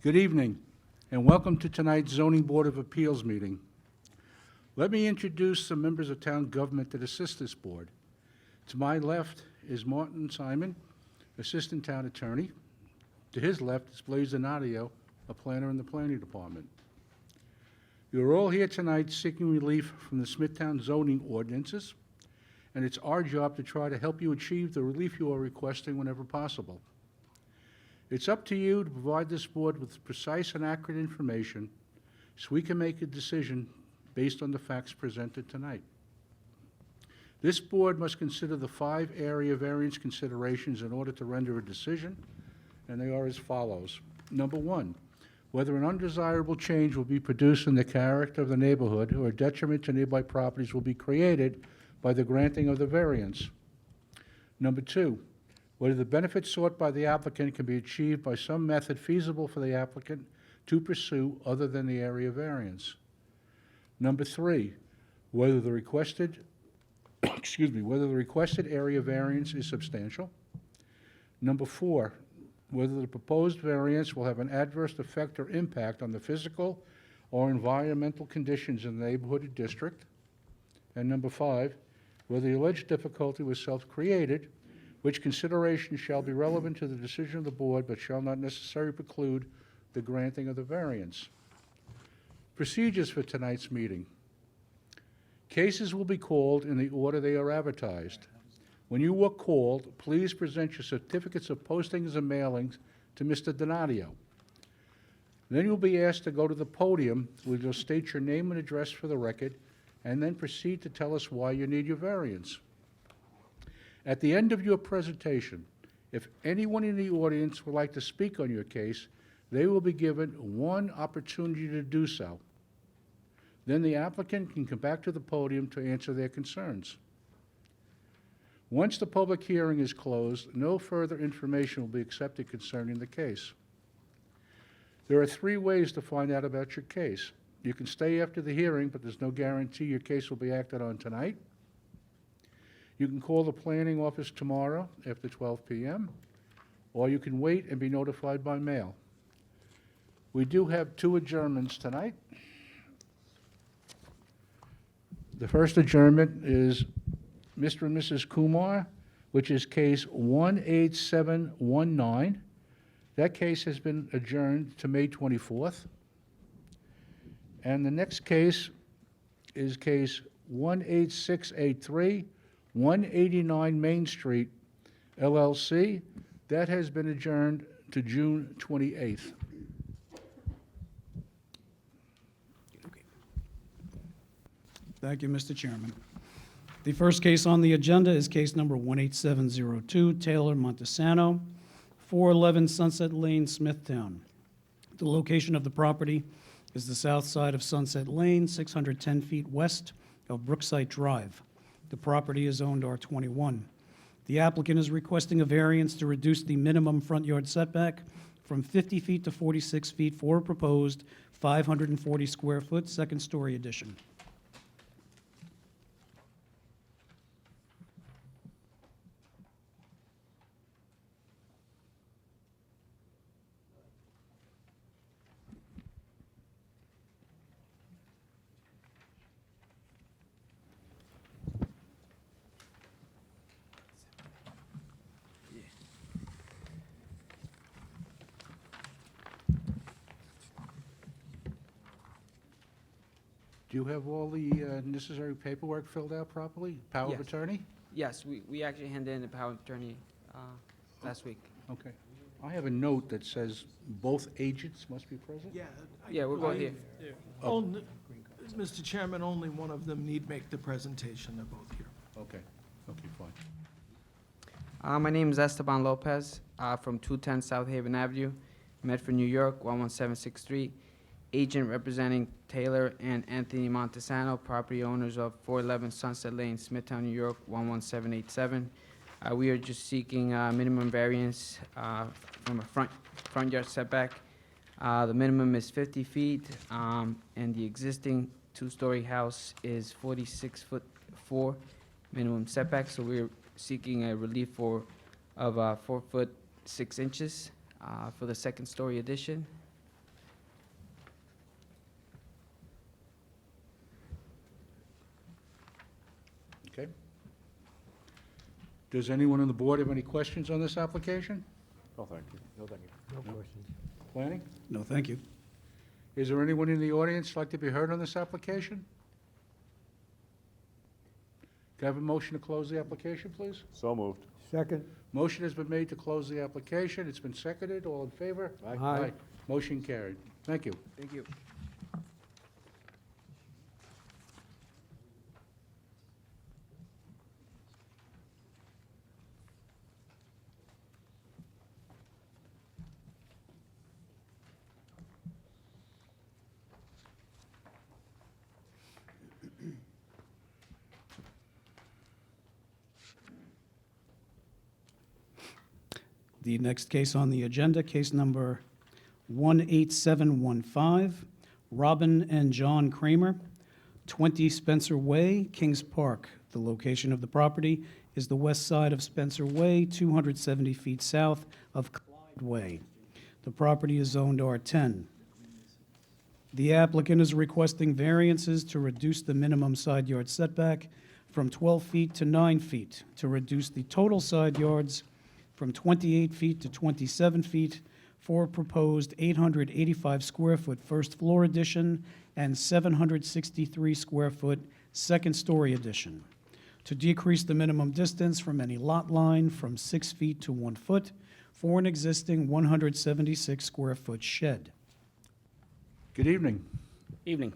Good evening, and welcome to tonight's Zoning Board of Appeals meeting. Let me introduce some members of town government that assist this board. To my left is Martin Simon, Assistant Town Attorney. To his left is Blaise Donadio, a planner in the Planning Department. You are all here tonight seeking relief from the Smithtown zoning ordinances, and it's our job to try to help you achieve the relief you are requesting whenever possible. It's up to you to provide this board with precise and accurate information so we can make a decision based on the facts presented tonight. This board must consider the 5 area variance considerations in order to render a decision, and they are as follows. Number 1, whether an undesirable change will be produced in the character of the neighborhood or a detriment to nearby properties will be created by the granting of the variance. Number 2, whether the benefit sought by the applicant can be achieved by some method feasible for the applicant to pursue other than the area variance. Number 3, whether the requested whether the requested area variance is substantial. Number 4, whether the proposed variance will have an adverse effect or impact on the physical or environmental conditions in the neighborhood or district. And number 5, whether the alleged difficulty was self-created, which consideration shall be relevant to the decision of the board but shall not necessarily preclude the granting of the variance. Procedures for tonight's meeting. Cases will be called in the order they are advertised. When you are called, please present your certificates of postings and mailings to Mr. Donadio. Then you'll be asked to go to the podium where you'll state your name and address for the record, and then proceed to tell us why you need your variance. At the end of your presentation, if anyone in the audience would like to speak on your case, they will be given one opportunity to do so. Then the applicant can come back to the podium to answer their concerns. Once the public hearing is closed, no further information will be accepted concerning the case. There are 3 ways to find out about your case. You can stay after the hearing, but there's no guarantee your case will be acted on tonight. You can call the planning office tomorrow after 12 p.m., or you can wait and be notified by mail. We do have 2 adjournments tonight. The first adjournment is Mr. and Mrs. Kumar, which is case 18719. That case has been adjourned to May 24th. And the next case is case 18683, 189 Main Street, LLC. That has been adjourned to June 28th. Thank you, Mr. Chairman. The first case on the agenda is case number 18702, Taylor Montesano, 411 Sunset Lane, Smithtown. The location of the property is the south side of Sunset Lane, 610 feet west of Brookside Drive. The property is owned R21. The applicant is requesting a variance to reduce the minimum front yard setback from 50 feet to 46 feet for a proposed 540 square foot second-story addition. Do you have all the necessary paperwork filled out properly? Power of Yes. attorney? Yes, we actually handed in the power of attorney last week. Okay. I have a note that says both agents must be present? Yeah. Yeah, we're both here. Only, Mr. Chairman, only one of them need make the presentation. They're both here. Okay. Okay, fine. My name is Esteban Lopez from 210 South Haven Avenue, Medford, New York, 11763. Agent representing Taylor and Anthony Montesano, property owners of 411 Sunset Lane, Smithtown, New York, 11787. We are just seeking minimum variance from a front yard setback. The minimum is 50 feet, and the existing 2-story house is 46'4" minimum setback. So we're seeking a relief of 4 foot 6 inches for the second story addition. Okay. Does anyone on the board have any questions on this application? No, thank you. No, thank you. No questions. Planning? No, thank you. Is there anyone in the audience like to be heard on this application? Can I have a motion to close the application, please? So moved. Second. Motion has been made to close the application. It's been seconded. All in favor? Aye. Motion carried. Thank you. Thank you. The next case on the agenda, case number 18715, Robin and John Kramer, 20 Spencer Way, Kings Park. The location of the property is the west side of Spencer Way, 270 feet south of Clyde Way. The property is zoned R10. The applicant is requesting variances to reduce the minimum side yard setback from 12 feet to 9 feet, to reduce the total side yards from 28 feet to 27 feet for a proposed 885 square foot first floor addition and 763 square foot second story addition, to decrease the minimum distance from any lot line from 6 feet to 1 foot for an existing 176 square foot shed. Good evening. Evening.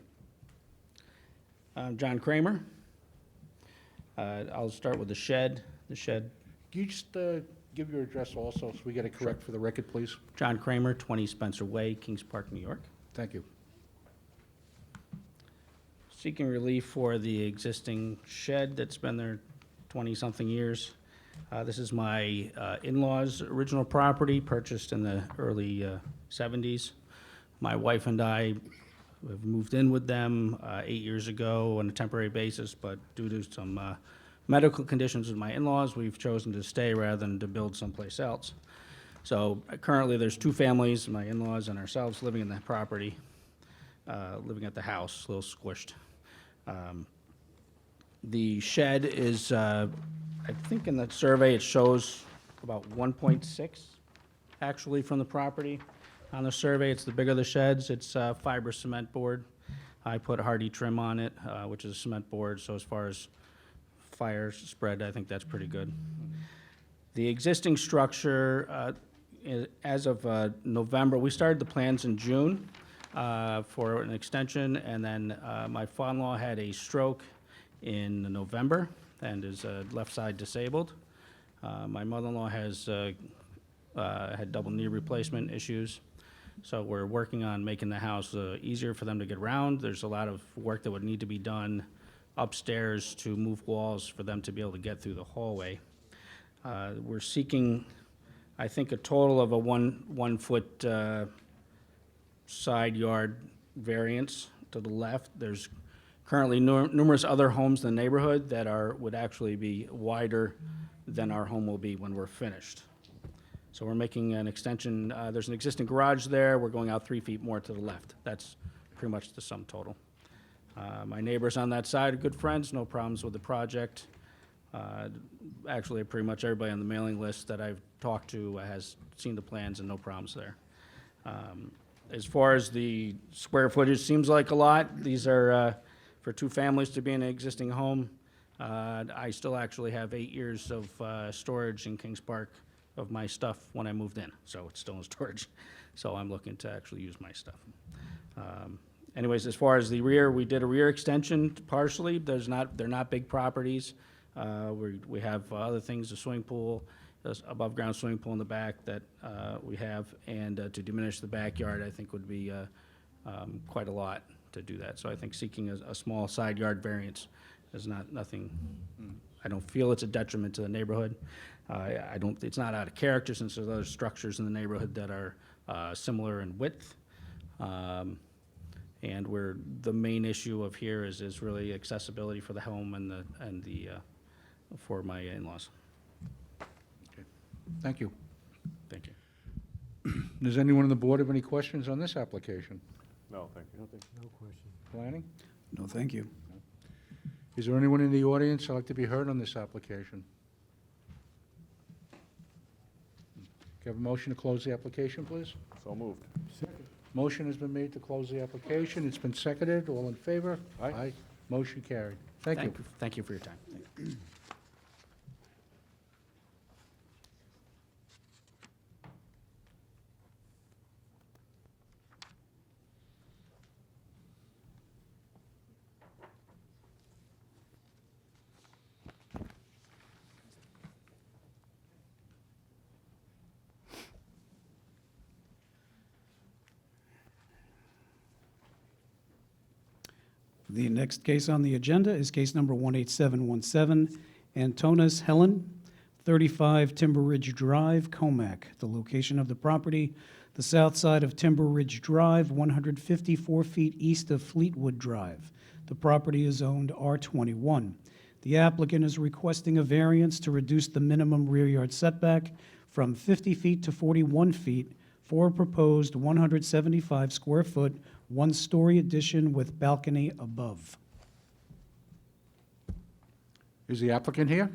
I'm John Kramer. I'll start with the shed. The shed, Can you just give your address also, so we get it correct for the record, please? John Kramer, 20 Spencer Way, Kings Park, New York. Thank you. Seeking relief for the existing shed that's been there 20-something years. This is my in-laws' original property, purchased in the early 70s. My wife and I have moved in with them 8 years ago on a temporary basis, but due to some medical conditions with my in-laws, we've chosen to stay rather than to build someplace else. So currently, there's 2 families, my in-laws and ourselves, living in that property, living at the house, a little squished. The shed is, I think in the survey, it shows about 1.6 actually from the property. On the survey, it's the bigger the sheds, it's fiber cement board. I put hardy trim on it, which is a cement board, so as far as fire spread, I think that's pretty good. The existing structure, as of November, we started the plans in June for an extension, and then my father-in-law had a stroke in November and is left side disabled. My mother-in-law has had double knee replacement issues, so we're working on making the house easier for them to get around. There's a lot of work that would need to be done upstairs to move walls for them to be able to get through the hallway. We're seeking, I think, a total of a one foot side yard variance to the left. There's currently numerous other homes in the neighborhood that would actually be wider than our home will be when we're finished. So we're making an extension. There's an existing garage there. We're going out 3 feet more to the left. That's pretty much the sum total. My neighbors on that side are good friends, no problems with the project. Actually, pretty much everybody on the mailing list that I've talked to has seen the plans and no problems there. As far as the square footage, seems like a lot. These are for 2 families to be in an existing home. I still actually have 8 years of storage in Kings Park of my stuff when I moved in, so it's still in storage. So I'm looking to actually use my stuff. Anyways, as far as the rear, we did a rear extension partially. They're not big properties. We have other things, a swimming pool, above-ground swimming pool in the back that we have, and to diminish the backyard, I think would be quite a lot to do that. So I think seeking a small side yard variance is nothing. I don't feel it's a detriment to the neighborhood. It's not out of character since there's other structures in the neighborhood that are similar in width. And the main issue of here is really accessibility for the home and the for my in-laws. Thank you. Thank you. Does anyone on the board have any questions on this application? No, thank you. No questions. Planning? No, thank you. Is there anyone in the audience who'd like to be heard on this application? Can I have a motion to close the application, please? So moved. Motion has been made to close the application. It's been seconded. All in favor? Aye. Motion carried. Thank you. Thank you for your time. The next case on the agenda is case number 18717, Antonis Helen, 35 Timber Ridge Drive, Comac. The location of the property, the south side of Timber Ridge Drive, 154 feet east of Fleetwood Drive. The property is owned R21. The applicant is requesting a variance to reduce the minimum rear yard setback from 50 feet to 41 feet for a proposed 175 square foot, one-story addition with balcony above. Is the applicant here?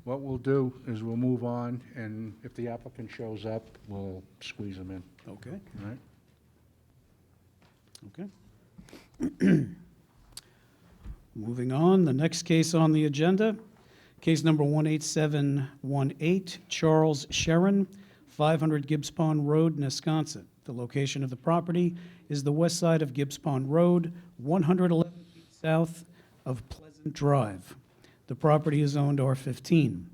What we'll do is we'll move on, and if the applicant shows up, we'll squeeze him in, Okay, all right? okay. Moving on, the next case on the agenda, case number 18718, Charles Sharon, 500 Gibbs Pond Road, Nesconset. The location of the property is the west side of Gibbs Pond Road, 111 feet south of Pleasant Drive. The property is owned R15.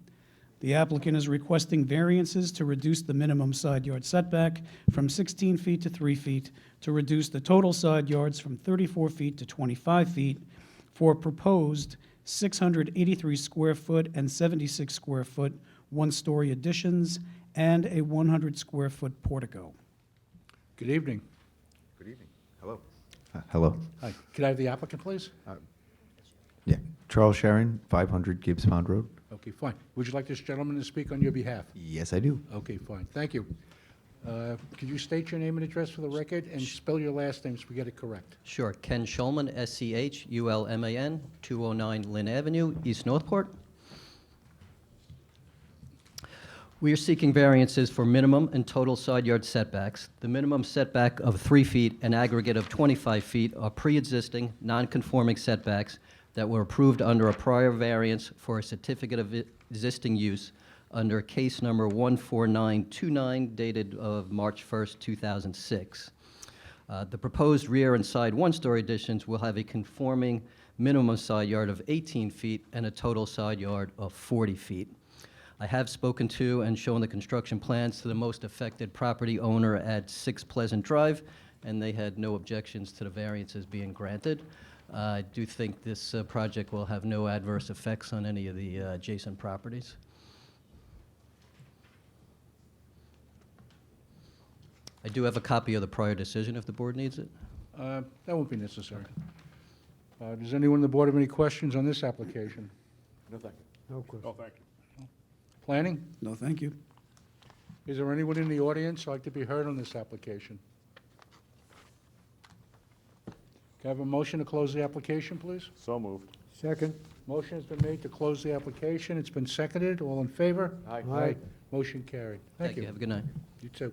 The applicant is requesting variances to reduce the minimum side yard setback from 16 feet to 3 feet, to reduce the total side yards from 34 feet to 25 feet for proposed 683 square foot and 76 square foot one-story additions and a 100 square foot portico. Good evening. Good evening. Hello. Hello. Hi, could I have the applicant, please? Yeah, Charles Sharon, 500 Gibbs Pond Road. Okay, fine. Would you like this gentleman to speak on your behalf? Yes, I do. Okay, fine, thank you. Could you state your name and address for the record, and spell your last name so we get it correct? Sure. Ken Schulman, Schulman, 209 Lynn Avenue, East Northport. We are seeking variances for minimum and total side yard setbacks. The minimum setback of 3 feet and aggregate of 25 feet are pre-existing, non-conforming setbacks that were approved under a prior variance for a certificate of existing use under case number 14929 dated of March 1st, 2006. The proposed rear and side one-story additions will have a conforming minimum side yard of 18 feet and a total side yard of 40 feet. I have spoken to and shown the construction plans to the most affected property owner at 6 Pleasant Drive, and they had no objections to the variances being granted. I do think this project will have no adverse effects on any of the adjacent properties. I do have a copy of the prior decision if the board needs it. That won't be necessary. Does anyone on the board have any questions on this application? No, thank you. No question. Oh, thank you. Planning? No, thank you. Is there anyone in the audience who'd like to be heard on this application? Can I have a motion to close the application, please? So moved. Second. Motion has been made to close the application. It's been seconded. All in favor? Aye. Motion carried. Thank you. Have a good night. You too.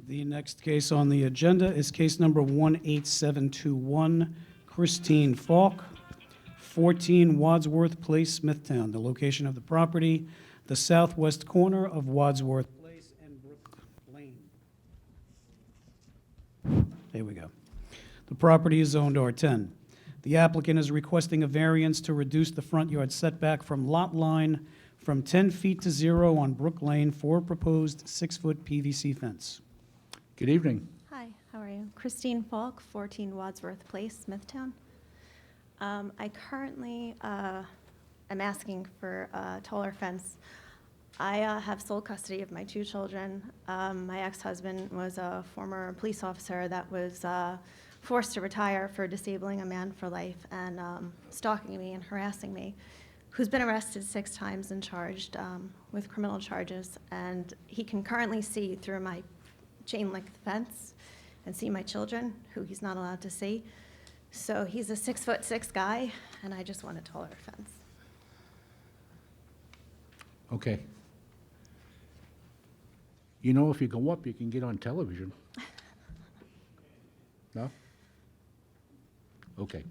The next case on the agenda is case number 18721, Christine Falk, 14 Wadsworth Place, Smithtown. The location of the property, the southwest corner of Wadsworth Place and Brook Lane. There we go. The property is zoned R10. The applicant is requesting a variance to reduce the front yard setback from lot line from 10 feet to 0 on Brook Lane for a proposed 6-foot PVC fence. Good evening. Hi, how are you? Christine Falk, 14 Wadsworth Place, Smithtown. I currently am asking for a taller fence. I have sole custody of my 2 children. My ex-husband was a former police officer that was forced to retire for disabling a man for life and stalking me and harassing me, who's been arrested 6 times and charged with criminal charges. And he can currently see through my chain-link fence and see my children, who he's not allowed to see. So he's a 6'6" guy, and I just want a taller fence. Okay. You know, if you go up, you can get on television. No? Okay.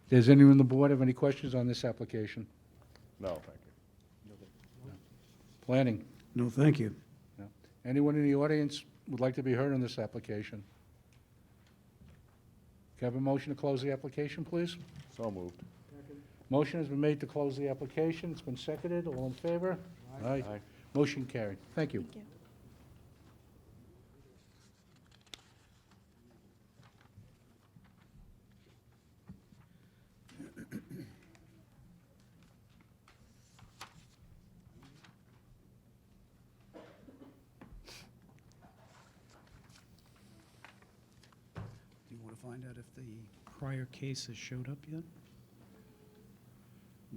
Does anyone on the board have any questions on this application? No, thank you. Planning? No, thank you. No. Anyone in the audience would like to be heard on this application? Can I have a motion to close the application, please? So moved. Motion has been made to close the application. It's been seconded. All in favor? Aye. Aye. Motion carried. Thank you. Thank you. Do you want to find out if the prior case has showed up yet?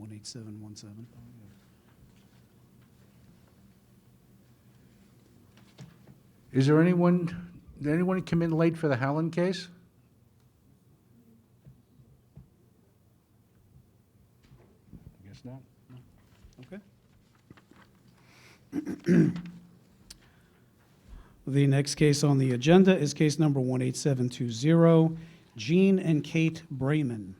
18717. Is there anyone, did anyone come in late for the Howland case? I guess not. Okay. The next case on the agenda is case number 18720, Jean and Kate Brayman,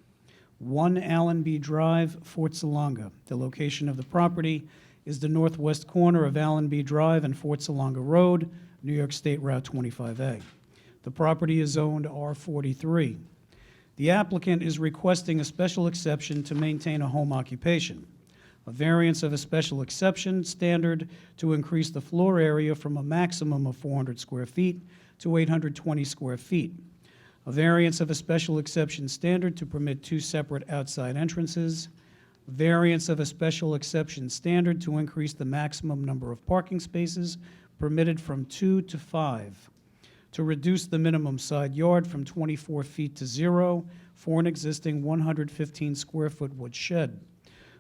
1 Allenby Drive, Fort Salonga. The location of the property is the northwest corner of Allenby Drive and Fort Salonga Road, New York State Route 25A. The property is zoned R43. The applicant is requesting a special exception to maintain a home occupation, a variance of a special exception standard to increase the floor area from a maximum of 400 square feet to 820 square feet, a variance of a special exception standard to permit 2 separate outside entrances, variance of a special exception standard to increase the maximum number of parking spaces permitted from 2 to 5, to reduce the minimum side yard from 24 feet to 0 for an existing 115 square foot wood shed,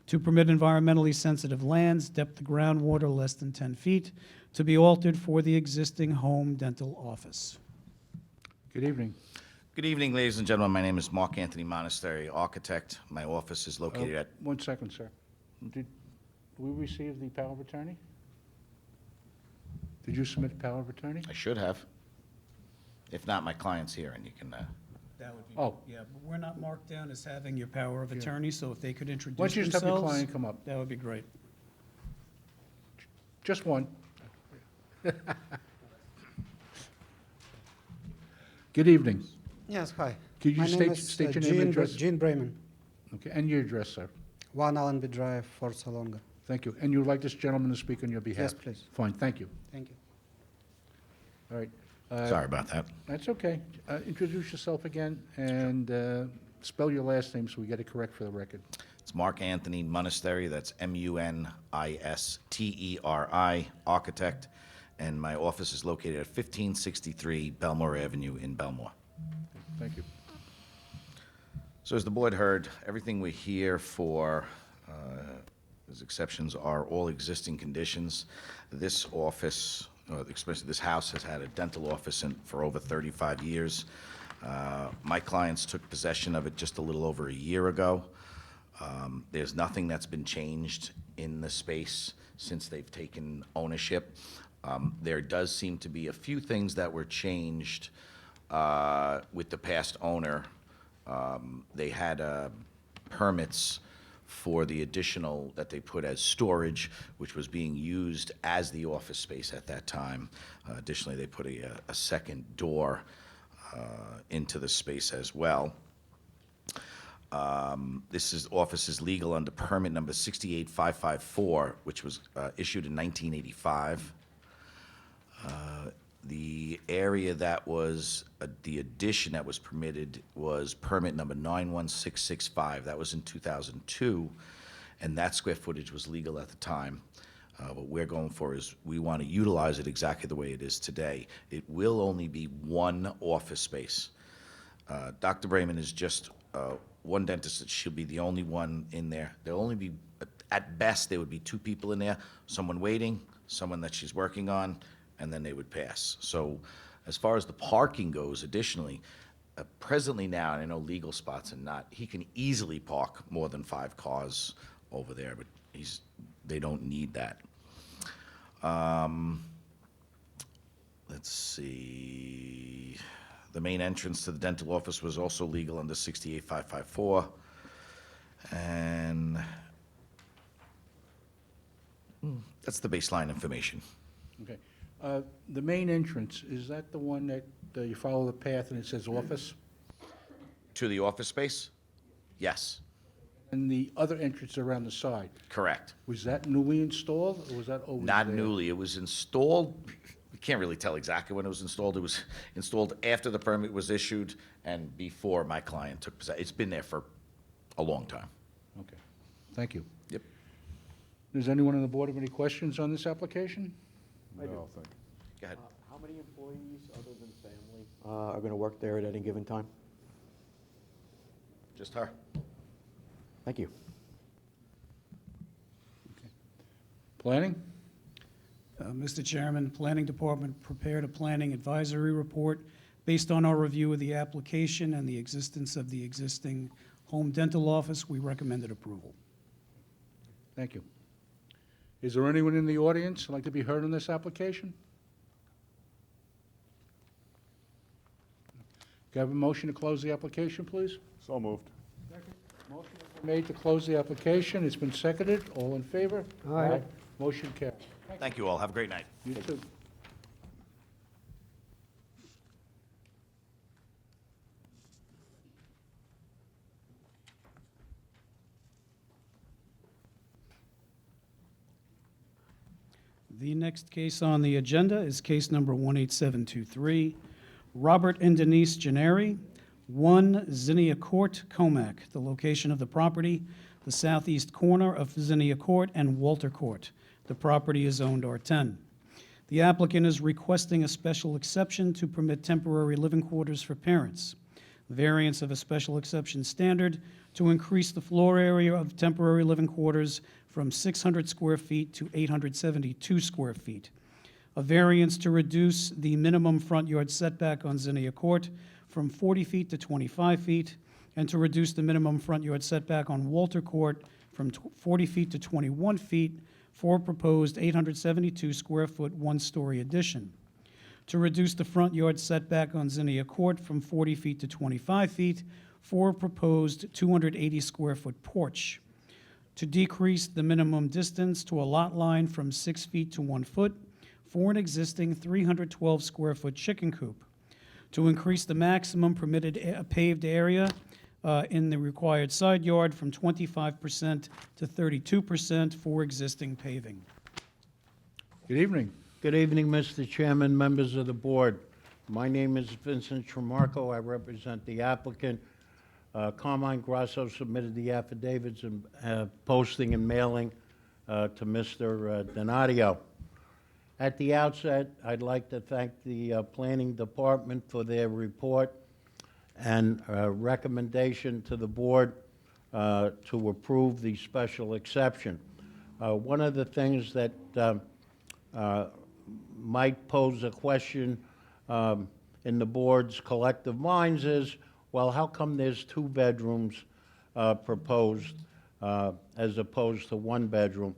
to permit environmentally sensitive lands, depth of groundwater less than 10 feet, to be altered for the existing home dental office. Good evening. Good evening, ladies and gentlemen. My name is Mark Anthony Monastery, architect. My office is located at, 1 second, sir. Did we receive the power of attorney? Did you submit power of attorney? I should have. If not, my client's here, and you can, That would be, Oh. yeah, but we're not marked down as having your power of Yeah. attorney, so if they could introduce Why don't you just have your themselves, client come up? that would be great. Just one. Good evening. Yes, hi. Could you My name state is your name and address? Jean Brayman, Okay, and your address, sir. 1 Allenby Drive, Fort Salonga. Thank you. And you would like this gentleman to speak on your behalf? Yes, please. Fine, thank you. Thank you. All right. sorry about that. That's okay. Introduce yourself again and spell your last name so we get it correct for the record. It's Mark Anthony Monastery, that's Munisteri, architect, and my office is located at 1563 Belmore Avenue in Belmore. Thank you. So as the board heard, everything we're here for, as exceptions, are all existing conditions. This office, especially this house, has had a dental office for over 35 years. My clients took possession of it just a little over a year ago. There's nothing that's been changed in the space since they've taken ownership. There does seem to be a few things that were changed with the past owner. They had permits for the additional that they put as storage, which was being used as the office space at that time. Additionally, they put a second door into the space as well. Office is legal under permit number 68554, which was issued in 1985. The area that was, the addition that was permitted was permit number 91665. That was in 2002, and that square footage was legal at the time. What we're going for is, we want to utilize it exactly the way it is today. It will only be one office space. Dr. Brayman is just one dentist, that she'll be the only one in there. There'll only be, at best, there would be two people in there, someone waiting, someone that she's working on, and then they would pass. So as far as the parking goes, additionally, presently now, and I know legal spots and not, he can easily park more than 5 cars over there, but they don't need that. Let's see. The main entrance to the dental office was also legal under 68554. And that's the baseline information. Okay. The main entrance, is that the one that you follow the path and it says office? To the office space? Yes, And the other entrance around the side, correct. was that newly installed, or was that always Not there? newly, it was installed, we can't really tell exactly when it was installed. It was installed after the permit was issued and before my client took possession. It's been there for a long time. Okay, thank you. Yep. Does anyone on the board have any questions on this application? No, thank you. Go ahead. How many employees, other than family, are going to work there at any given time? Just her. Thank you. Planning? Mr. Chairman, Planning Department prepared a planning advisory report based on our review of the application and the existence of the existing home dental office. We recommended approval. Thank you. Is there anyone in the audience who'd like to be heard on this application? Can I have a motion to close the application, please? So moved. Motion has been made to close the application. It's been seconded. All in favor? Aye. Motion carries. Thank you all. Have a great night. You too. The next case on the agenda is case number 18723, Robert and Denise Gennari, 1 Zinnia Court, Comac. The location of the property, the southeast corner of Zinnia Court and Walter Court. The property is zoned R10. The applicant is requesting a special exception to permit temporary living quarters for parents. Variance of a special exception standard to increase the floor area of temporary living quarters from 600 square feet to 872 square feet. A variance to reduce the minimum front yard setback on Zinnia Court from 40 feet to 25 feet, and to reduce the minimum front yard setback on Walter Court from 40 feet to 21 feet for a proposed 872 square foot one-story addition. To reduce the front yard setback on Zinnia Court from 40 feet to 25 feet for a proposed 280 square foot porch. To decrease the minimum distance to a lot line from 6 feet to 1 foot for an existing 312 square foot chicken coop. To increase the maximum permitted paved area in the required side yard from 25% to 32% for existing paving. Good evening. Good evening, Mr. Chairman, members of the board. My name is Vincent Tremarco. I represent the applicant. Carmine Grasso submitted the affidavits and posting and mailing to Mr. Donadio. At the outset, I'd like to thank the Planning Department for their report and recommendation to the board to approve the special exception. One of the things that might pose a question in the board's collective minds is, well, how come there's 2 bedrooms proposed as opposed to 1 bedroom?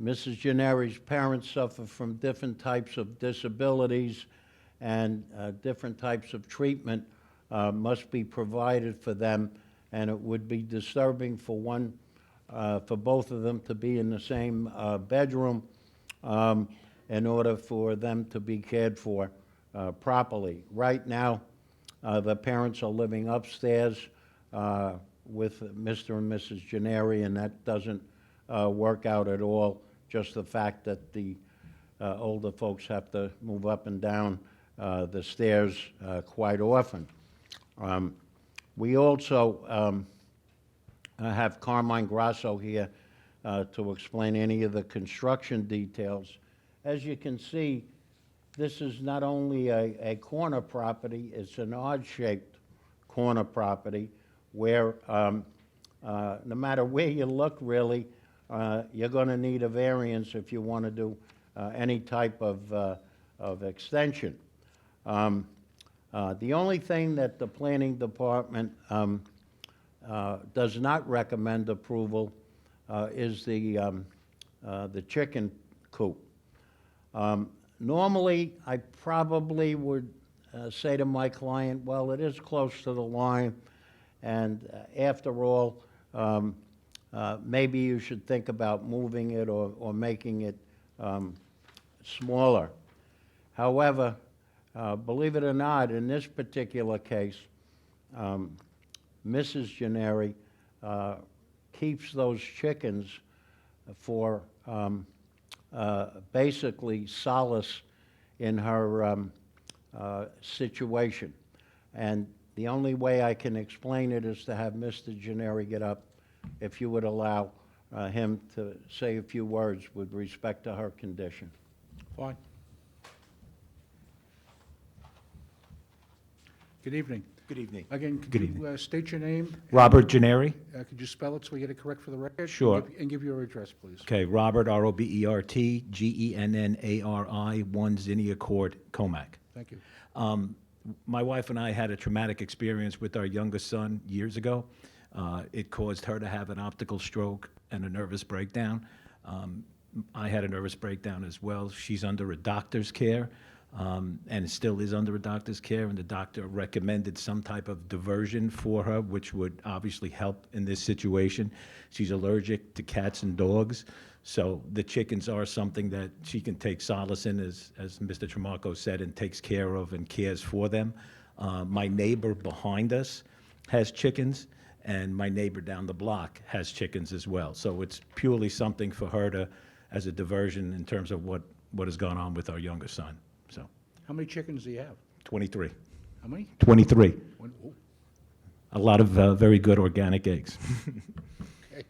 Mrs. Gennari's parents suffer from different types of disabilities, and different types of treatment must be provided for them, and it would be disturbing for both of them to be in the same bedroom in order for them to be cared for properly. Right now, the parents are living upstairs with Mr. and Mrs. Gennari, and that doesn't work out at all. Just the fact that the older folks have to move up and down the stairs quite often. We also have Carmine Grasso here to explain any of the construction details. As you can see, this is not only a corner property, it's an odd-shaped corner property where no matter where you look, really, you're going to need a variance if you want to do any type of extension. The only thing that the planning department does not recommend approval is the chicken coop. Normally, I probably would say to my client, well, it is close to the line, and after all, maybe you should think about moving it or making it smaller. However, believe it or not, in this particular case, Mrs. Gennari keeps those chickens for basically solace in her situation. And the only way I can explain it is to have Mr. Gennari get up, if you would allow him to say a few words with respect to her condition. Fine. Good evening. Good evening. Again, Good could evening. you state your name? Robert Gennari. Could you spell it so we get it correct for the record? Sure. And give your address, please. Okay, Robert, R-O-B-E-R-T, G-E-N-N-A-R-I, 1 Zinnia Court, Comac. Thank you. My wife and I had a traumatic experience with our youngest son years ago. It caused her to have an optical stroke and a nervous breakdown. I had a nervous breakdown as well. She's under a doctor's care, and it still is under a doctor's care, and the doctor recommended some type of diversion for her, which would obviously help in this situation. She's allergic to cats and dogs, so the chickens are something that she can take solace in, as Mr. Tramarco said, and takes care of and cares for them. My neighbor behind us has chickens, and my neighbor down the block has chickens as well. So it's purely something for her to, as a diversion in terms of what has gone on with our younger son. So, How many chickens do you have? 23. How many? 23. Oh, A lot of very good organic eggs. okay.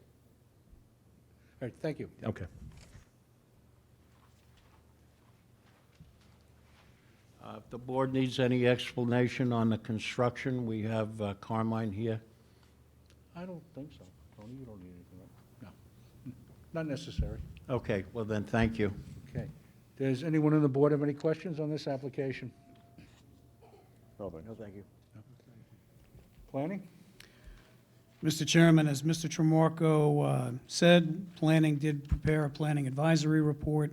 All right, thank you. Okay. If the board needs any explanation on the construction, we have Carmine here. I don't think so. Tony, you don't need anything, right? No. Not necessary. Okay, well then, thank you. Okay. Does anyone on the board have any questions on this application? No, thank you. No, thank you. Planning? Mr. Chairman, as Mr. Tramarco said, planning did prepare a planning advisory report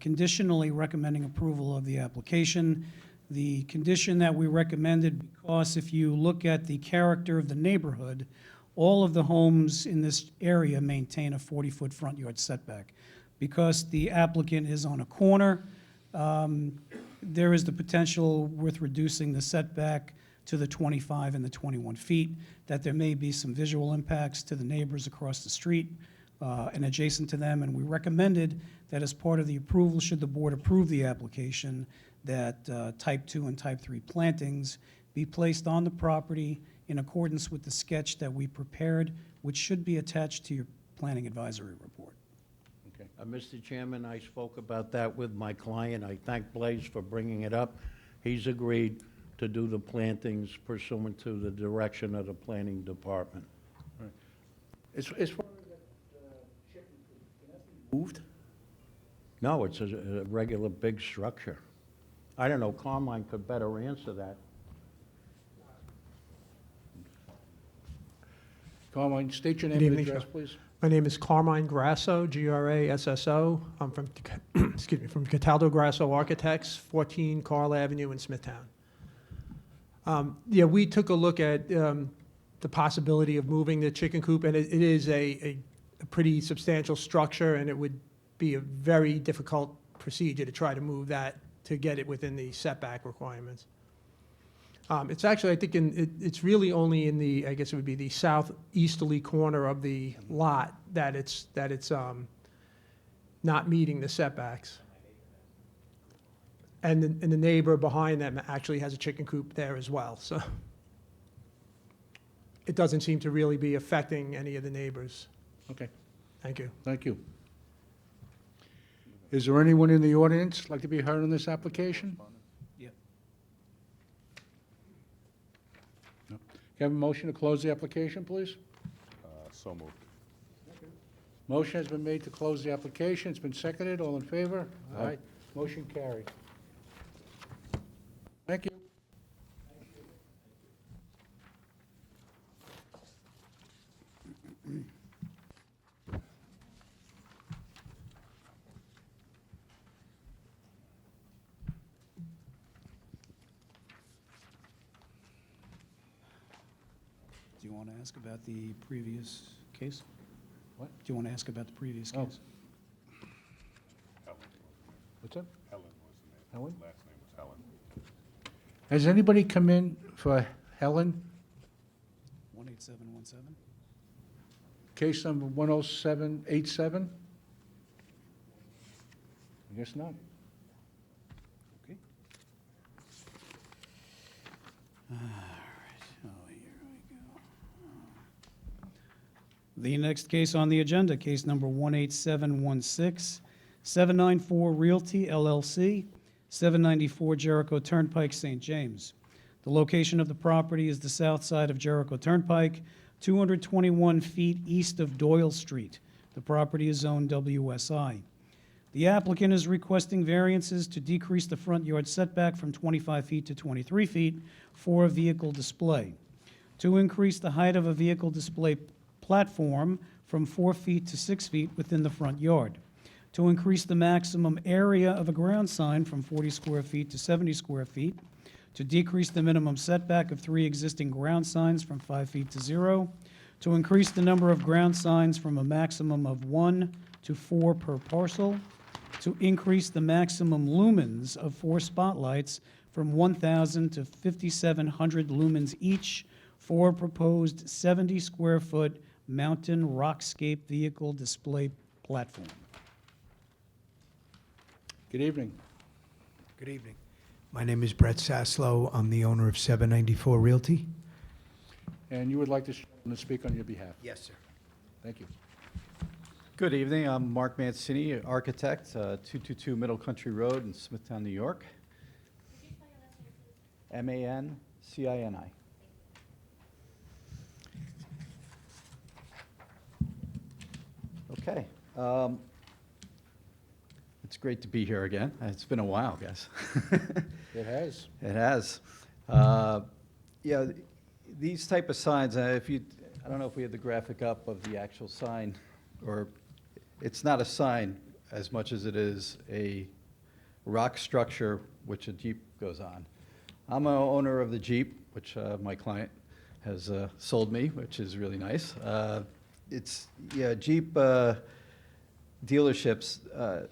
conditionally recommending approval of the application. The condition that we recommended, because if you look at the character of the neighborhood, all of the homes in this area maintain a 40-foot front yard setback. Because the applicant is on a corner, there is the potential with reducing the setback to the 25 and the 21 feet, that there may be some visual impacts to the neighbors across the street and adjacent to them. And we recommended that as part of the approval, should the board approve the application, that type 2 and type 3 plantings be placed on the property in accordance with the sketch that we prepared, which should be attached to your planning advisory report. Okay. Mr. Chairman, I spoke about that with my client. I thank Blaze for bringing it up. He's agreed to do the plantings pursuant to the direction of the planning department. All right. As far as that chicken coop, can that be moved? No, it's a regular big structure. I don't know, Carmine could better answer that. Carmine, state your name Good and evening, address, sir. please. My name is Carmine Grasso, Grasso. I'm from, excuse me, from Cataldo Grasso Architects, 14 Carl Avenue in Smithtown. Yeah, we took a look at the possibility of moving the chicken coop, and it is a pretty substantial structure, and it would be a very difficult procedure to try to move that to get it within the setback requirements. It's actually, I think, it's really only in the, I guess it would be the southeasterly corner of the lot that it's not meeting the setbacks. And the neighbor behind them actually has a chicken coop there as well, so it doesn't seem to really be affecting any of the neighbors. Okay, Thank you. thank you. Is there anyone in the audience like to be heard on this application? Yep. No. Can I have a motion to close the application, please? So moved. Motion has been made to close the application. It's been seconded. All in favor? Aye. Motion carried. Thank you. Do you want to ask about the previous case? What? Do you want to ask about the previous Oh. case? What's that? Helen was the name. Helen? Last name was Helen. Has anybody come in for Helen? 18717? Case number 10787? I guess not. Okay. All right, oh, here we go. The next case on the agenda, case number 18716, 794 Realty LLC, 794 Jericho Turnpike, St. James. The location of the property is the south side of Jericho Turnpike, 221 feet east of Doyle Street. The property is zoned WSI. The applicant is requesting variances to decrease the front yard setback from 25 feet to 23 feet for a vehicle display, to increase the height of a vehicle display platform from 4 feet to 6 feet within the front yard, to increase the maximum area of a ground sign from 40 square feet to 70 square feet, to decrease the minimum setback of 3 existing ground signs from 5 feet to 0, to increase the number of ground signs from a maximum of 1 to 4 per parcel, to increase the maximum lumens of 4 spotlights from 1,000 to 5,700 lumens each for a proposed 70-square-foot mountain rockscape vehicle display platform. Good evening. Good evening. My name is Brett Saslow. I'm the owner of 794 Realty. And you would like to speak on your behalf? Yes, sir. Thank you. Good evening. I'm Mark Mancini, architect, 222 Middle Country Road in Smithtown, New York. Mancini. Okay. It's great to be here again. It's been a while, guys. It has. It has. Yeah, these type of signs, I don't know if we have the graphic up of the actual sign, or it's not a sign as much as it is a rock structure which a Jeep goes on. I'm an owner of the Jeep, which my client has sold me, which is really nice. Jeep dealerships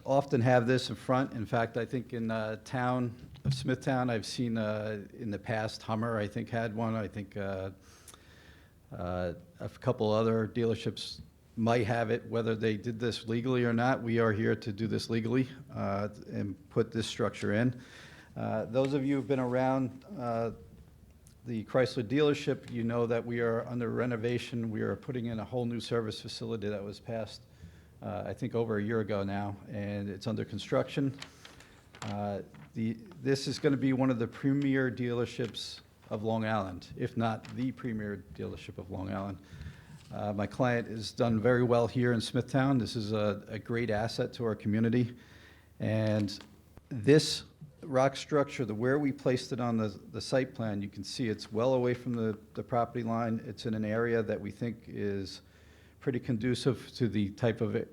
often have this in front. In fact, I think in town of Smithtown, I've seen in the past, Hummer, I think, had one. I think a couple other dealerships might have it. Whether they did this legally or not, we are here to do this legally and put this structure in. Those of you who've been around the Chrysler dealership, you know that we are under renovation. We are putting in a whole new service facility that was passed, I think, over a year ago now, and it's under construction. This is going to be one of the premier dealerships of Long Island, if not the premier dealership of Long Island. My client has done very well here in Smithtown. This is a great asset to our community. And this rock structure, where we placed it on the site plan, you can see it's well away from the property line. It's in an area that we think is pretty conducive to the type of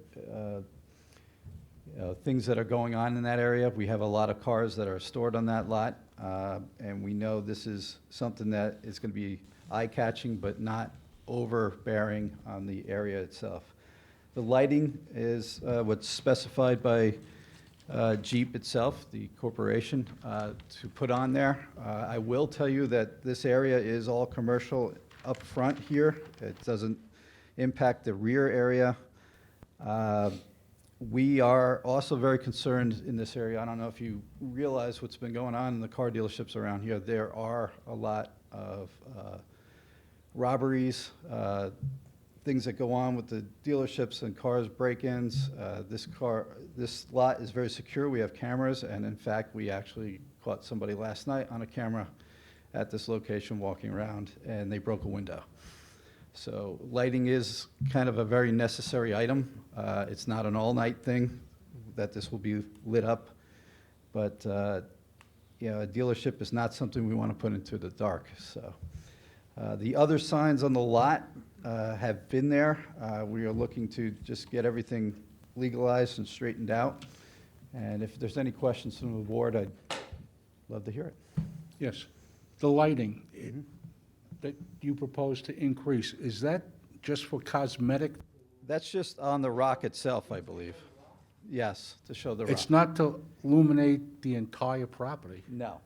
things that are going on in that area. We have a lot of cars that are stored on that lot, and we know this is something that is going to be eye-catching but not overbearing on the area itself. The lighting is what's specified by Jeep itself, the corporation, to put on there. I will tell you that this area is all commercial up front here. It doesn't impact the rear area. We are also very concerned in this area. I don't know if you realize what's been going on in the car dealerships around here. There are a lot of robberies, things that go on with the dealerships and cars break-ins. This lot is very secure. We have cameras, and in fact, we actually caught somebody last night on a camera at this location walking around, and they broke a window. So lighting is kind of a very necessary item. It's not an all-night thing that this will be lit up, but a dealership is not something we want to put into the dark. So the other signs on the lot have been there. We are looking to just get everything legalized and straightened out. And if there's any questions from the board, I'd love to hear it. Yes. The lighting that you propose to increase, is that just for cosmetic? That's just on the rock itself, I believe. Yes, to show the rock. It's not to illuminate the entire property? No,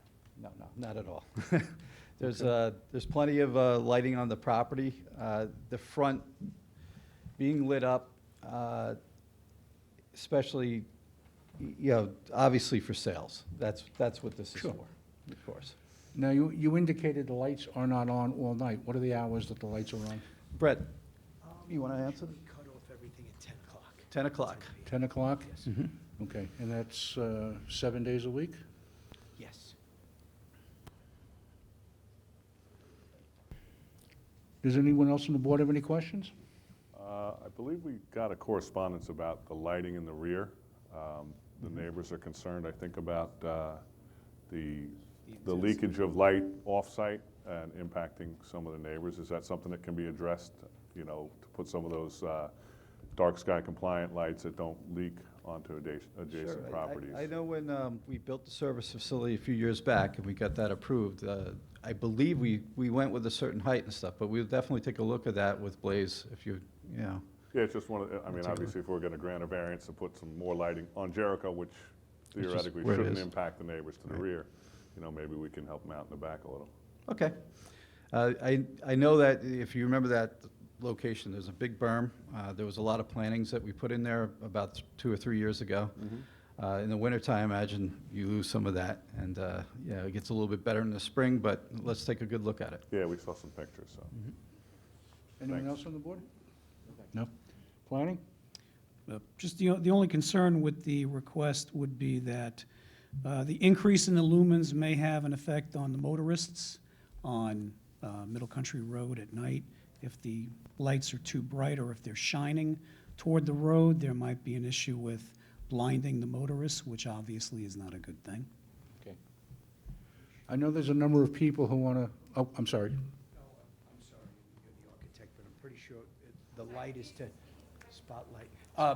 not at all. There's plenty of lighting on the property. The front being lit up, especially, obviously for sales. That's what this is Sure. for, of course. Now, you indicated the lights are not on all night. What are the hours that the lights are on? Brett, you want to answer? We cut off everything at 10 o'clock. 10 o'clock. 10 o'clock? Yes. Okay, and that's 7 days a week? Yes. Does anyone else on the board have any questions? I believe we got a correspondence about the lighting in the rear. The neighbors are concerned, I think, about the leakage of light off-site and impacting some of the neighbors. Is that something that can be addressed, to put some of those dark sky compliant lights that don't leak onto adjacent Sure. properties? I know when we built the service facility a few years back and we got that approved, I believe we went with a certain height and stuff, but we'll definitely take a look at that with Blaze if you. Yeah, it's just obviously if we're going to grant a variance to put some more lighting on Jericho, which theoretically where it shouldn't is. impact the neighbors to the rear, maybe we can help them out in the back a little. Okay. I know that if you remember that location, there's a big berm. There was a lot of plantings that we put in there about 2 or 3 years ago. In the wintertime, I imagine you lose some of that, and it gets a little bit better in the spring, but let's take a good look at it. Yeah, we saw some pictures, so. Anyone Thanks. else on the board? No. Planning? Just the only concern with the request would be that the increase in the lumens may have an effect on the motorists on Middle Country Road at night. If the lights are too bright or if they're shining toward the road, there might be an issue with blinding the motorists, which obviously is not a good thing. Okay. I know there's a number of people who want to, I'm sorry. I'm sorry, you're the architect, but I'm pretty sure the light is to spotlight.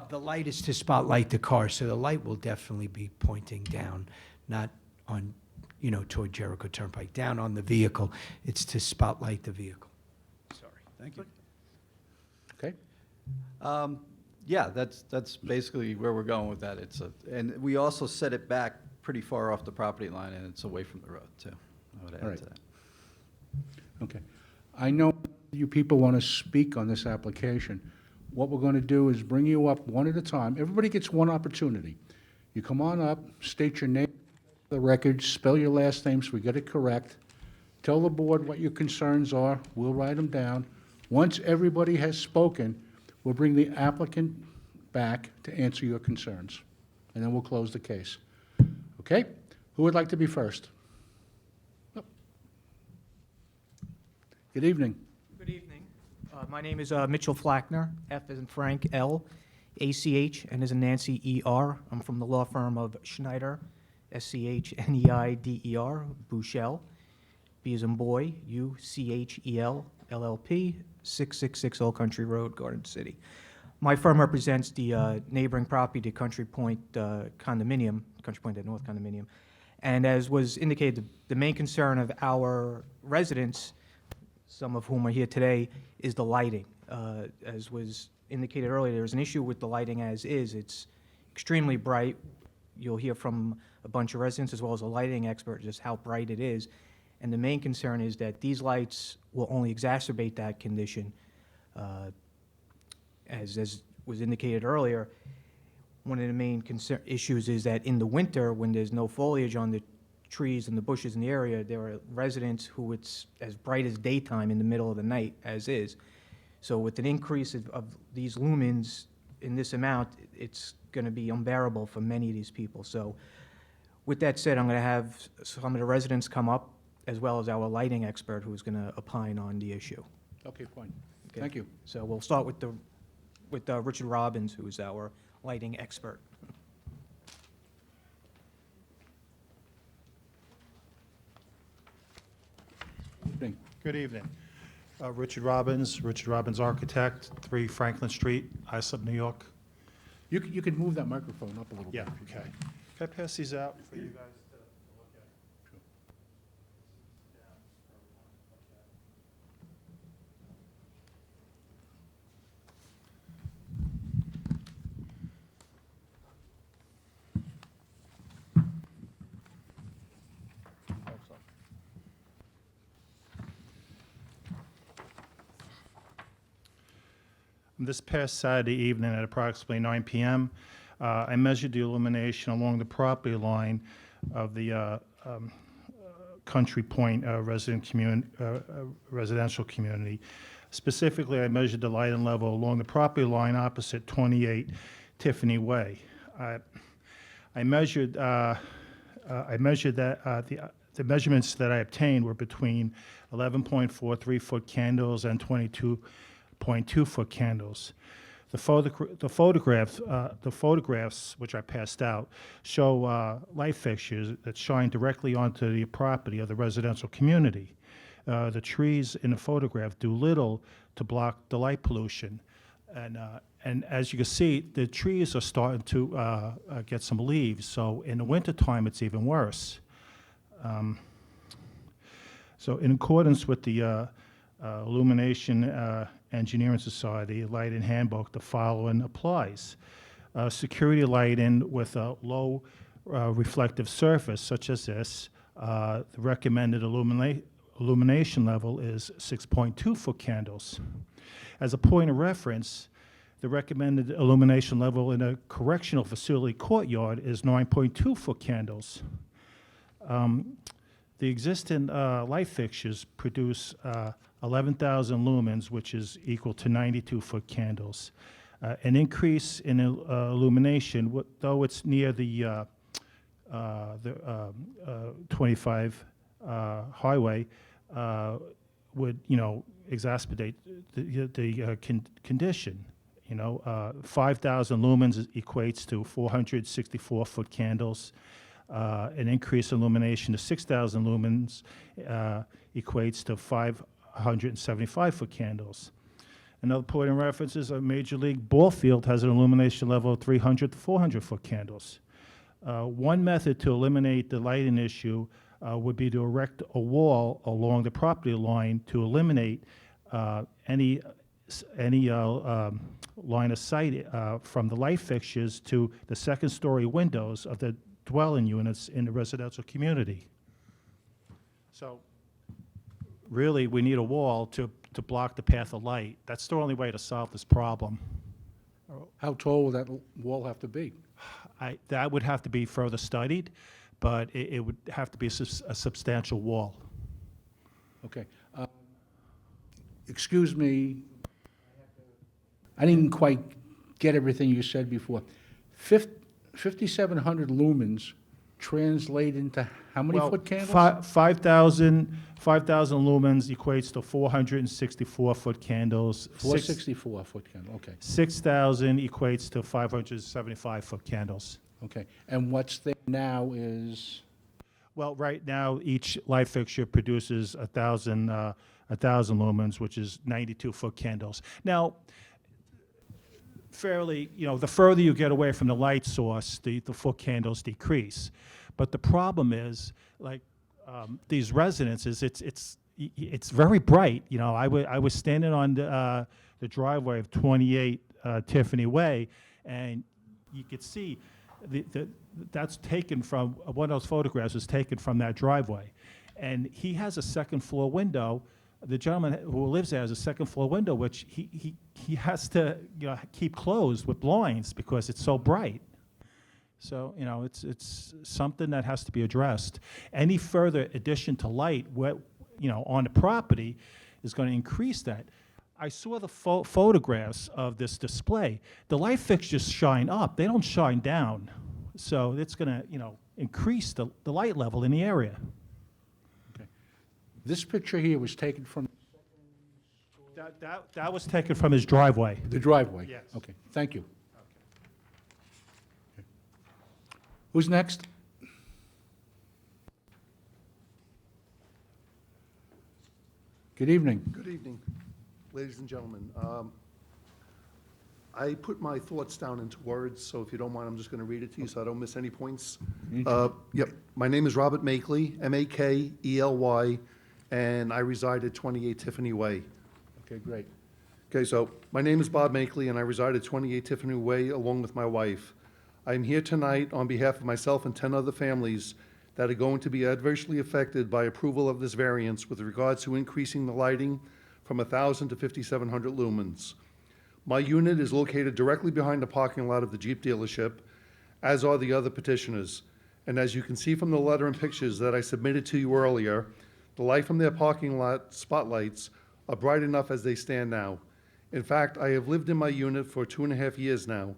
The light is to spotlight the car, so the light will definitely be pointing down, not on, toward Jericho Turnpike, down on the vehicle. It's to spotlight the vehicle. Sorry. Thank you. Okay. Yeah, that's basically where we're going with that. And we also set it back pretty far off the property line, and it's away from the road, too. I would All right. add to that. Okay. I know you people want to speak on this application. What we're going to do is bring you up one at a time. Everybody gets one opportunity. You come on up, state your name, the record, spell your last name so we get it correct. Tell the board what your concerns are. We'll write them down. Once everybody has spoken, we'll bring the applicant back to answer your concerns, and then we'll close the case. Okay? Who would like to be first? Oh. Good evening. Good evening. My name is Mitchell Flackner, F as in Frank, L, ACH, and as in Nancy, ER. I'm from the law firm of Schneider, SCHNEIDER, Buchel, B as in boy, UCHEL, LLP, 666 Old Country Road, Garden City. My firm represents the neighboring property, the Country Point condominium, Country Point at North condominium. And as was indicated, the main concern of our residents, some of whom are here today, is the lighting. As was indicated earlier, there's an issue with the lighting as is. It's extremely bright. You'll hear from a bunch of residents as well as a lighting expert just how bright it is. And the main concern is that these lights will only exacerbate that condition. As was indicated earlier, one of the main issues is that in the winter, when there's no foliage on the trees and the bushes in the area, there are residents who it's as bright as daytime in the middle of the night as is. So with an increase of these lumens in this amount, it's going to be unbearable for many of these people. So with that said, I'm going to have some of the residents come up, as well as our lighting expert who's going to opine on the issue. Okay, fine. Okay? Thank you. So we'll start with Richard Robbins, who's our lighting expert. Evening. Good evening. Richard Robbins Architect, 3 Franklin Street, Islip, New York. You can move that microphone up a little bit. Yeah, okay. Can I pass these out for you guys to look at? This past Saturday evening at approximately 9 p.m., I measured the illumination along the property line of the Country Point residential community. Specifically, I measured the lighting level along the property line opposite 28 Tiffany Way. I measured that the measurements that I obtained were between 11.43-foot candles and 22.2-foot candles. The photographs which I passed out show light fixtures that shine directly onto the property of the residential community. The trees in the photograph do little to block the light pollution, and as you can see, the trees are starting to get some leaves. So in the wintertime, it's even worse. So in accordance with the Illumination Engineering Society Lighting Handbook, the following applies. Security lighting with a low reflective surface, such as this, the recommended illumination level is 6.2-foot candles. As a point of reference, the recommended illumination level in a correctional facility courtyard is 9.2-foot candles. The existing light fixtures produce 11,000 lumens, which is equal to 92-foot candles. An increase in illumination, though it's near the 25 highway, would, exacerbate the condition. 5,000 lumens equates to 464-foot candles. An increase in illumination to 6,000 lumens equates to 575-foot candles. Another point in reference is a Major League ball field has an illumination level of 300 to 400-foot candles. One method to eliminate the lighting issue would be to erect a wall along the property line to eliminate any line of sight from the light fixtures to the second-story windows of the dwelling units in the residential community. So really, we need a wall to block the path of light. That's the only way to solve this problem. How tall will that wall have to be? That would have to be further studied, but it would have to be a substantial wall. Okay. Excuse me, I didn't quite get everything you said before. 5,700 lumens translate into how many foot candles? 5,000 lumens equates to 464-foot candles. 464-foot candle, okay. 6,000 equates to 575-foot candles. Okay, and what's there now is? Well, right now, each light fixture produces 1,000 lumens, which is 92-foot candles. Now, fairly, the further you get away from the light source, the foot candles decrease. But the problem is, like these residences, it's very bright. I was standing on the driveway of 28 Tiffany Way, and you could see that's taken from one of those photographs was taken from that driveway, and he has a second-floor window. The gentleman who lives there has a second-floor window, which he has to keep closed with blinds because it's so bright. So, it's something that has to be addressed. Any further addition to light, on the property is going to increase that. I saw the photographs of this display. The light fixtures shine up, they don't shine down. So it's going to, increase the light level in the area. Okay. This picture here was taken from That was taken from his driveway. the driveway? Yes. Okay, thank you. Okay. Who's next? Good evening. Good evening, ladies and gentlemen. I put my thoughts down into words, so if you don't mind, I'm just going to read it to you so I don't miss any points. Yep. My name is Robert Makeley, Makeley, and I reside at 28 Tiffany Way. Okay, great. Okay, so my name is Bob Makeley, and I reside at 28 Tiffany Way along with my wife. I am here tonight on behalf of myself and 10 other families that are going to be adversely affected by approval of this variance with regards to increasing the lighting from 1,000 to 5,700 lumens. My unit is located directly behind the parking lot of the Jeep dealership, as are the other petitioners. And as you can see from the letter and pictures that I submitted to you earlier, the light from their parking lot spotlights are bright enough as they stand now. In fact, I have lived in my unit for 2.5 years now,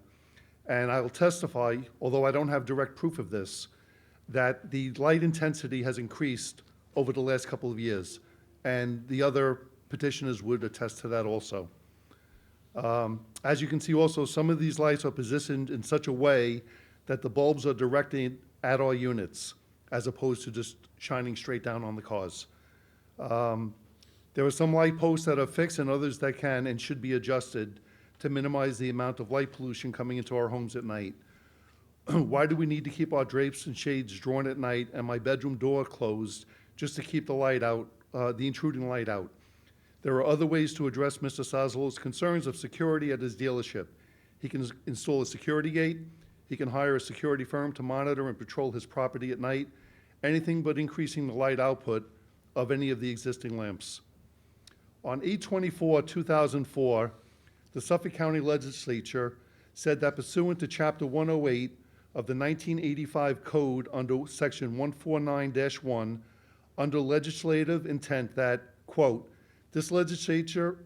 and I will testify, although I don't have direct proof of this, that the light intensity has increased over the last couple of years, and the other petitioners would attest to that also. As you can see also, some of these lights are positioned in such a way that the bulbs are directed at our units, as opposed to just shining straight down on the cars. There are some light posts that are fixed and others that can and should be adjusted to minimize the amount of light pollution coming into our homes at night. Why do we need to keep our drapes and shades drawn at night and my bedroom door closed just to keep the light out, the intruding light out? There are other ways to address Mr. Sazalo's concerns of security at his dealership. He can install a security gate, he can hire a security firm to monitor and patrol his property at night, anything but increasing the light output of any of the existing lamps. On 8/24/2004, the Suffolk County Legislature said that pursuant to Chapter 108 of the 1985 Code under Section 149-1, under legislative intent that, quote, this legislature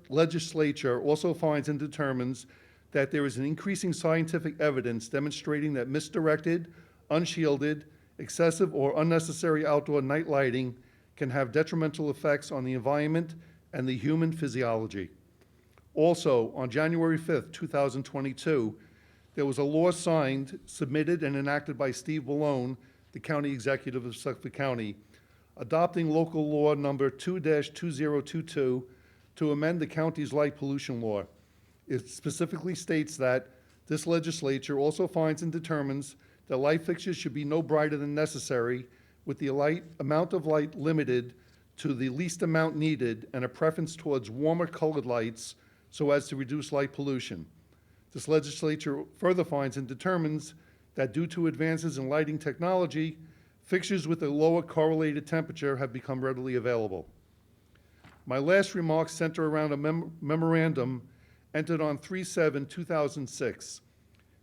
also finds and determines that there is an increasing scientific evidence demonstrating that misdirected, unshielded, excessive, or unnecessary outdoor night lighting can have detrimental effects on the environment and the human physiology. Also, on January 5th, 2022, there was a law signed, submitted, and enacted by Steve Malone, the county executive of Suffolk County, adopting local law number 2-2022 to amend the county's light pollution law. It specifically states that this legislature also finds and determines that light fixtures should be no brighter than necessary, with the amount of light limited to the least amount needed and a preference towards warmer colored lights so as to reduce light pollution. This legislature further finds and determines that due to advances in lighting technology, fixtures with a lower correlated temperature have become readily available. My last remarks center around a memorandum entered on 3/7/2006.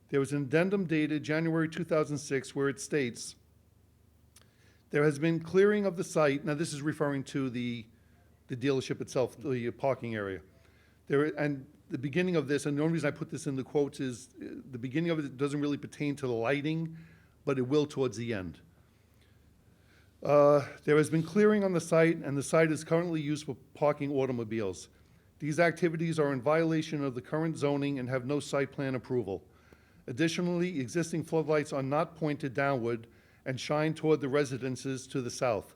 There was an addendum dated January 2006 where it states, there has been clearing of the site, now this is referring to the dealership itself, the parking area. And the beginning of this, and the only reason I put this in the quotes is the beginning of it doesn't really pertain to the lighting, but it will towards the end. There has been clearing on the site, and the site is currently used for parking automobiles. These activities are in violation of the current zoning and have no site plan approval. Additionally, existing floodlights are not pointed downward and shine toward the residences to the south.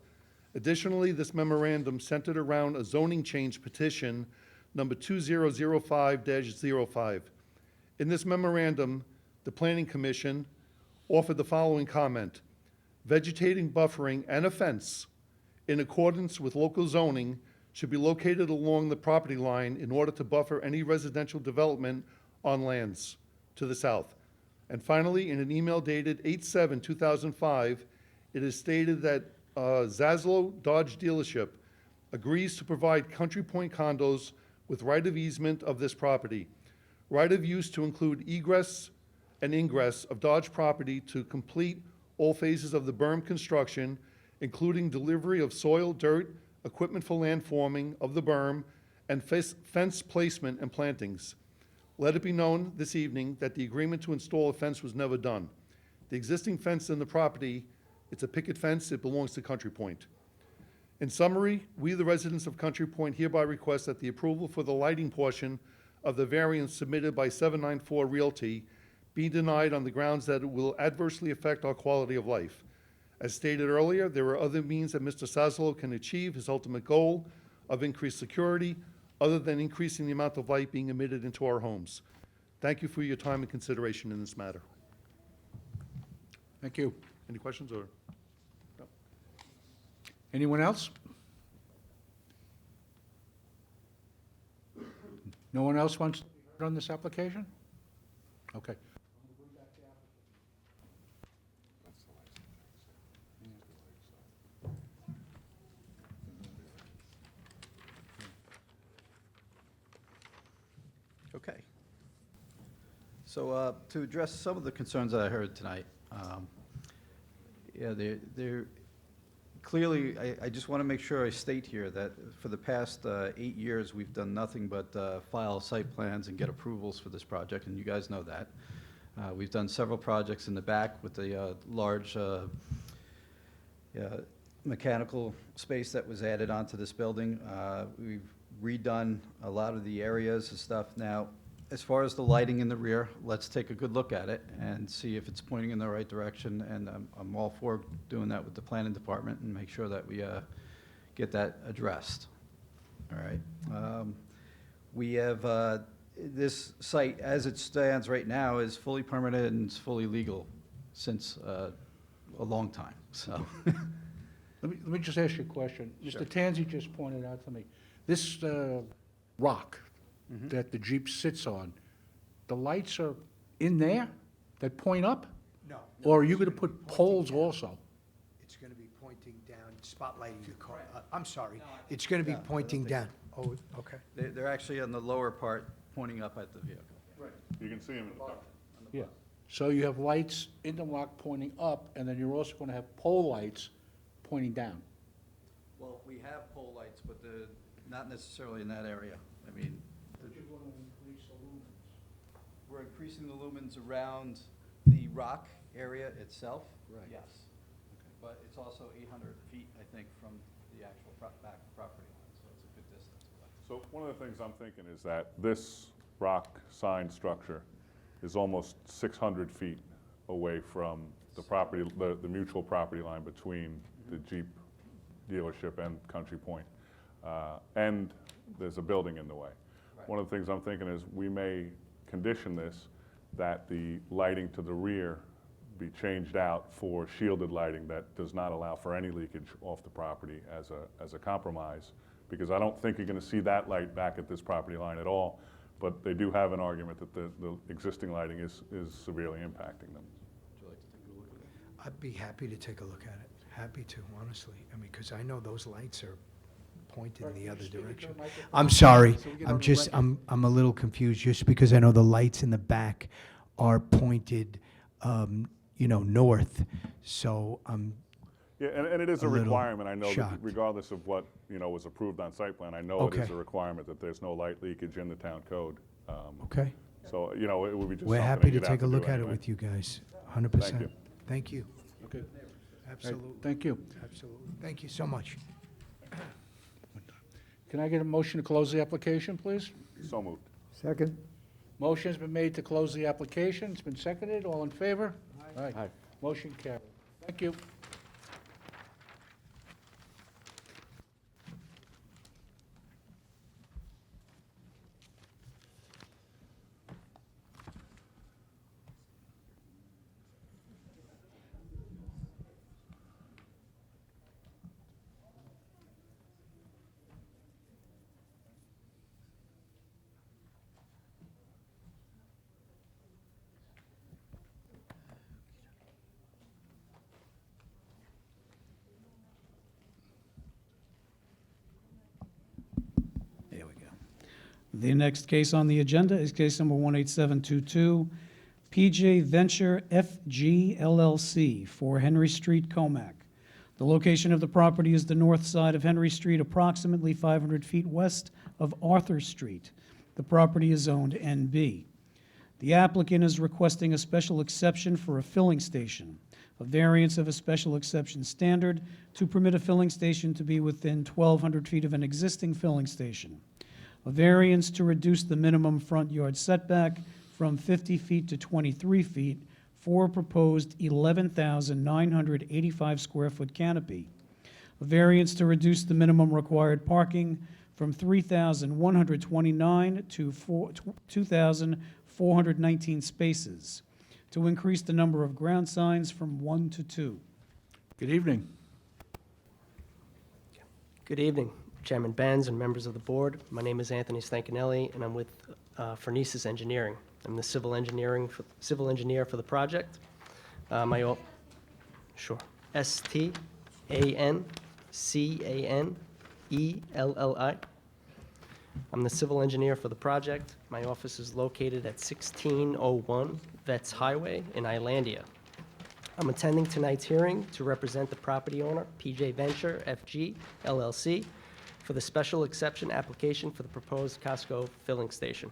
Additionally, this memorandum centered around a zoning change petition number 2005-05. In this memorandum, the Planning Commission offered the following comment: vegetating, buffering, and a fence in accordance with local zoning should be located along the property line in order to buffer any residential development on lands to the south. And finally, in an email dated 8/7/2005, it is stated that Zaslow Dodge dealership agrees to provide Country Point condos with right of easement of this property. Right of use to include egress, and ingress of Dodge property to complete all phases of the berm construction, including delivery of soil, dirt, equipment for land forming of the berm, and fence placement and plantings. Let it be known this evening that the agreement to install a fence was never done. The existing fence in the property, it's a picket fence, it belongs to Country Point. In summary, we, the residents of Country Point, hereby request that the approval for the lighting portion of the variance submitted by 794 Realty be denied on the grounds that it will adversely affect our quality of life. As stated earlier, there are other means that Mr. Sazalo can achieve his ultimate goal of increased security, other than increasing the amount of light being emitted into our homes. Thank you for your time and consideration in this matter. Thank you. Any questions or? No. Anyone else? No one else wants to be heard on this application? Okay. Okay. So to address some of the concerns that I heard tonight, yeah, they're clearly, I just want to make sure I state here that for the past 8 years, we've done nothing but file site plans and get approvals for this project, and you guys know that. We've done several projects in the back with the large mechanical space that was added onto this building. We've redone a lot of the areas and stuff. Now, as far as the lighting in the rear, let's take a good look at it and see if it's pointing in the right direction. And I'm all for doing that with the planning department and make sure that we get that addressed. All right. We have, this site, as it stands right now, is fully permitted and it's fully legal since a long time, so. Let me just ask you a question. Sure. Mr. Tanzi just pointed out to me, this rock that the Jeep sits on, the lights are in there that point up? No. Or are you going to put poles also? It's going to be pointing down, spotlighting the car. I'm sorry. It's going to be pointing down. Oh, okay. They're actually on the lower part, pointing up at the vehicle. Right. You can see them in the picture. Yeah. So you have lights in the rock pointing up, and then you're also going to have pole lights pointing down. Well, we have pole lights, but not necessarily in that area. I mean, we're increasing the lumens around the rock area itself. Right. Yes. But it's also 800 feet, I think, from the actual back property line, so it's a good distance away. So one of the things I'm thinking is that this rock sign structure is almost 600 feet away from the property, the mutual property line between the Jeep dealership and Country Point. And there's a building in the way. Right. One of the things I'm thinking is we may condition this that the lighting to the rear be changed out for shielded lighting that does not allow for any leakage off the property as a compromise, because I don't think you're going to see that light back at this property line at all, but they do have an argument that the existing lighting is severely impacting them. Would you like to take a look at it? I'd be happy to take a look at it. Happy to, honestly. I mean, because I know those lights are pointed in the other direction. I'm sorry. I'm a little confused just because I know the lights in the back are pointed, north. So I'm Yeah, and it is a little requirement. I know that shocked. regardless of what, was approved on site plan, I know it is Okay. a requirement that there's no light leakage in the town code. Okay. So, it would be just We're something happy that to you'd have take a do look at it anyway. with you guys, 100%. Thank you. Thank you. Okay. Absolutely. Thank you. Absolutely. Thank you so much. Can I get a motion to close the application, please? So moved. Second. Motion's been made to close the application. It's been seconded. All in favor? Aye. Motion carried. Thank you. There we go. The next case on the agenda is case number 18722, PJ Venture FG LLC, 4 Henry Street, Comac. The location of the property is the north side of Henry Street, approximately 500 feet west of Arthur Street. The property is zoned NB. The applicant is requesting a special exception for a filling station, a variance of a special exception standard to permit a filling station to be within 1,200 feet of an existing filling station, a variance to reduce the minimum front yard setback from 50 feet to 23 feet for a proposed 11,985 square foot canopy, a variance to reduce the minimum required parking from 3,129 to 2,419 spaces, to increase the number of ground signs from 1 to 2. Good evening. Good evening, Chairman Benz and members of the board. My name is Anthony Stankinelli, and I'm with Furnesis Engineering. I'm the civil engineer for the project. Sure. STANCANELLI. I'm the civil engineer for the project. My office is located at 1601 Vets Highway in Islandia. I'm attending tonight's hearing to represent the property owner, PJ Venture FG LLC, for the special exception application for the proposed Costco filling station.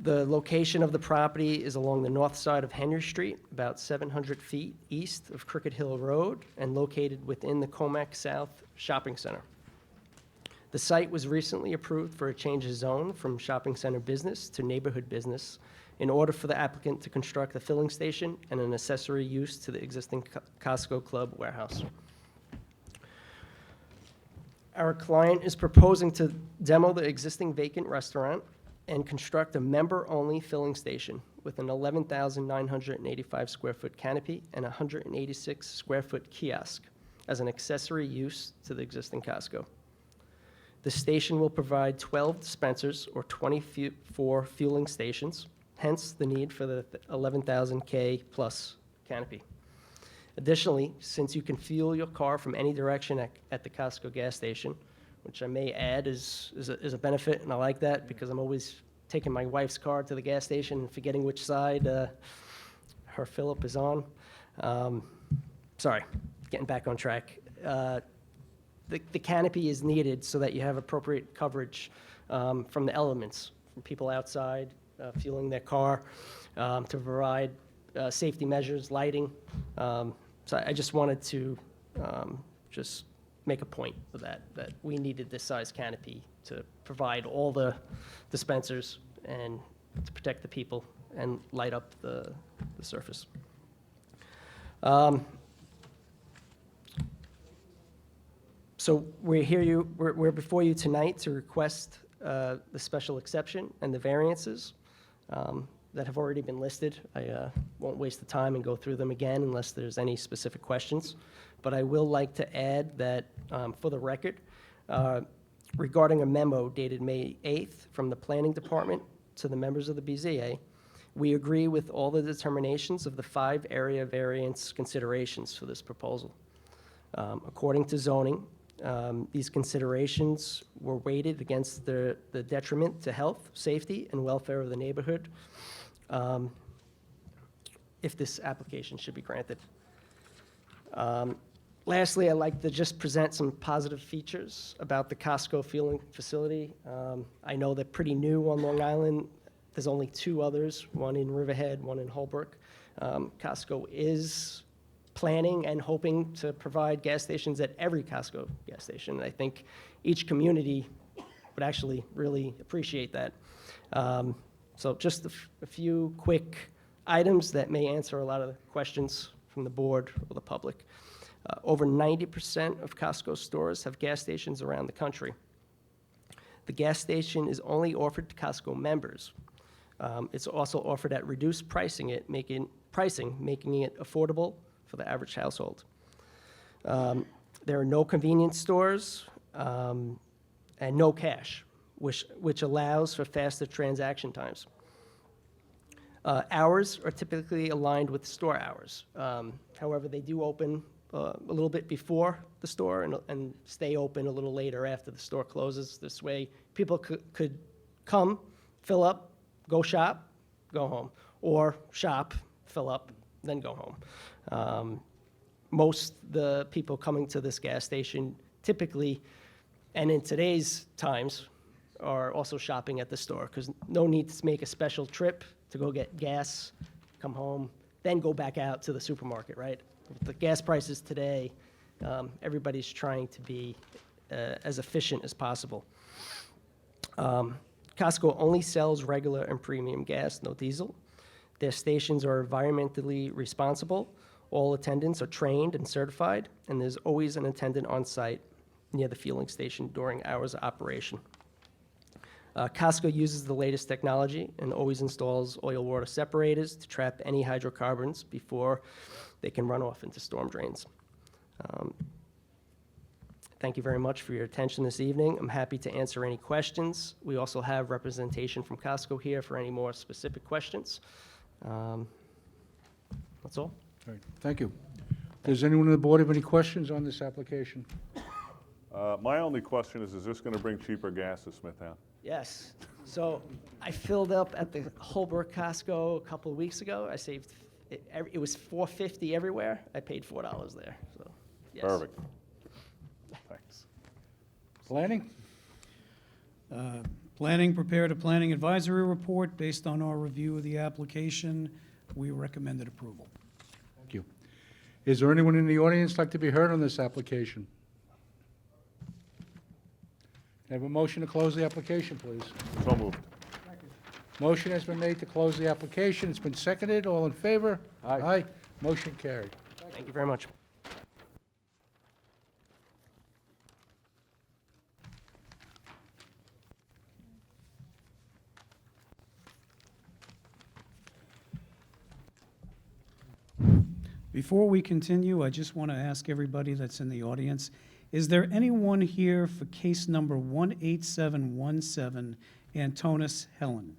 The location of the property is along the north side of Henry Street, about 700 feet east of Crooked Hill Road, and located within the Comac South Shopping Center. The site was recently approved for a change of zone from shopping center business to neighborhood business in order for the applicant to construct a filling station and an accessory use to the existing Costco Club warehouse. Our client is proposing to demo the existing vacant restaurant and construct a member-only filling station with an 11,985 square foot canopy and 186 square foot kiosk as an accessory use to the existing Costco. The station will provide 12 dispensers or 24 fueling stations, hence the need for the 11,000 K plus canopy. Additionally, since you can fuel your car from any direction at the Costco gas station, which I may add is a benefit, and I like that because I'm always taking my wife's car to the gas station and forgetting which side her fill-up is on. Sorry, getting back on track. The canopy is needed so that you have appropriate coverage from the elements, from people outside fueling their car, to provide safety measures, lighting. So I just wanted to just make a point of that we needed this size canopy to provide all the dispensers and to protect the people and light up the surface. So we're before you tonight to request the special exception and the variances that have already been listed. I won't waste the time and go through them again unless there's any specific questions. But I will like to add that, for the record, regarding a memo dated May 8th from the Planning Department to the members of the BZA, we agree with all the determinations of the 5 area variance considerations for this proposal. According to zoning, these considerations were weighted against the detriment to health, safety, and welfare of the neighborhood if this application should be granted. Lastly, I'd like to just present some positive features about the Costco fueling facility. I know they're pretty new on Long Island. There's only 2 others, one in Riverhead, one in Holbrook. Costco is planning and hoping to provide gas stations at every Costco gas station. I think each community would actually really appreciate that. So just a few quick items that may answer a lot of the questions from the board or the public. Over 90% of Costco stores have gas stations around the country. The gas station is only offered to Costco members. It's also offered at reduced pricing, making it affordable for the average household. There are no convenience stores and no cash, which allows for faster transaction times. Hours are typically aligned with store hours. However, they do open a little bit before the store and stay open a little later after the store closes. This way, people could come, fill up, go shop, go home, or shop, fill up, then go home. Most the people coming to this gas station typically, and in today's times, are also shopping at the store, because no need to make a special trip to go get gas, come home, then go back out to the supermarket, right? With the gas prices today, everybody's trying to be as efficient as possible. Costco only sells regular and premium gas, no diesel. Their stations are environmentally responsible. All attendants are trained and certified, and there's always an attendant on site near the fueling station during hours of operation. Costco uses the latest technology and always installs oil-water separators to trap any hydrocarbons before they can run off into storm drains. Thank you very much for your attention this evening. I'm happy to answer any questions. We also have representation from Costco here for any more specific questions. That's all. All right, thank you. Does anyone on the board have any questions on this application? My only question is this going to bring cheaper gas to Smithtown? Yes. So I filled up at the Holbrook Costco a couple of weeks ago. I saved, it was $4.50 everywhere. I paid $4 there, so, yes. Perfect. Thanks. Planning? Planning prepared a planning advisory report based on our review of the application. We recommended approval. Thank you. Is there anyone in the audience like to be heard on this application? Have a motion to close the application, please. So moved. Motion has been made to close the application. It's been seconded. All in favor? Aye. Motion carried. Thank you very much. Before we continue, I just want to ask everybody that's in the audience, is there anyone here for case number 18717, Antonis Helen?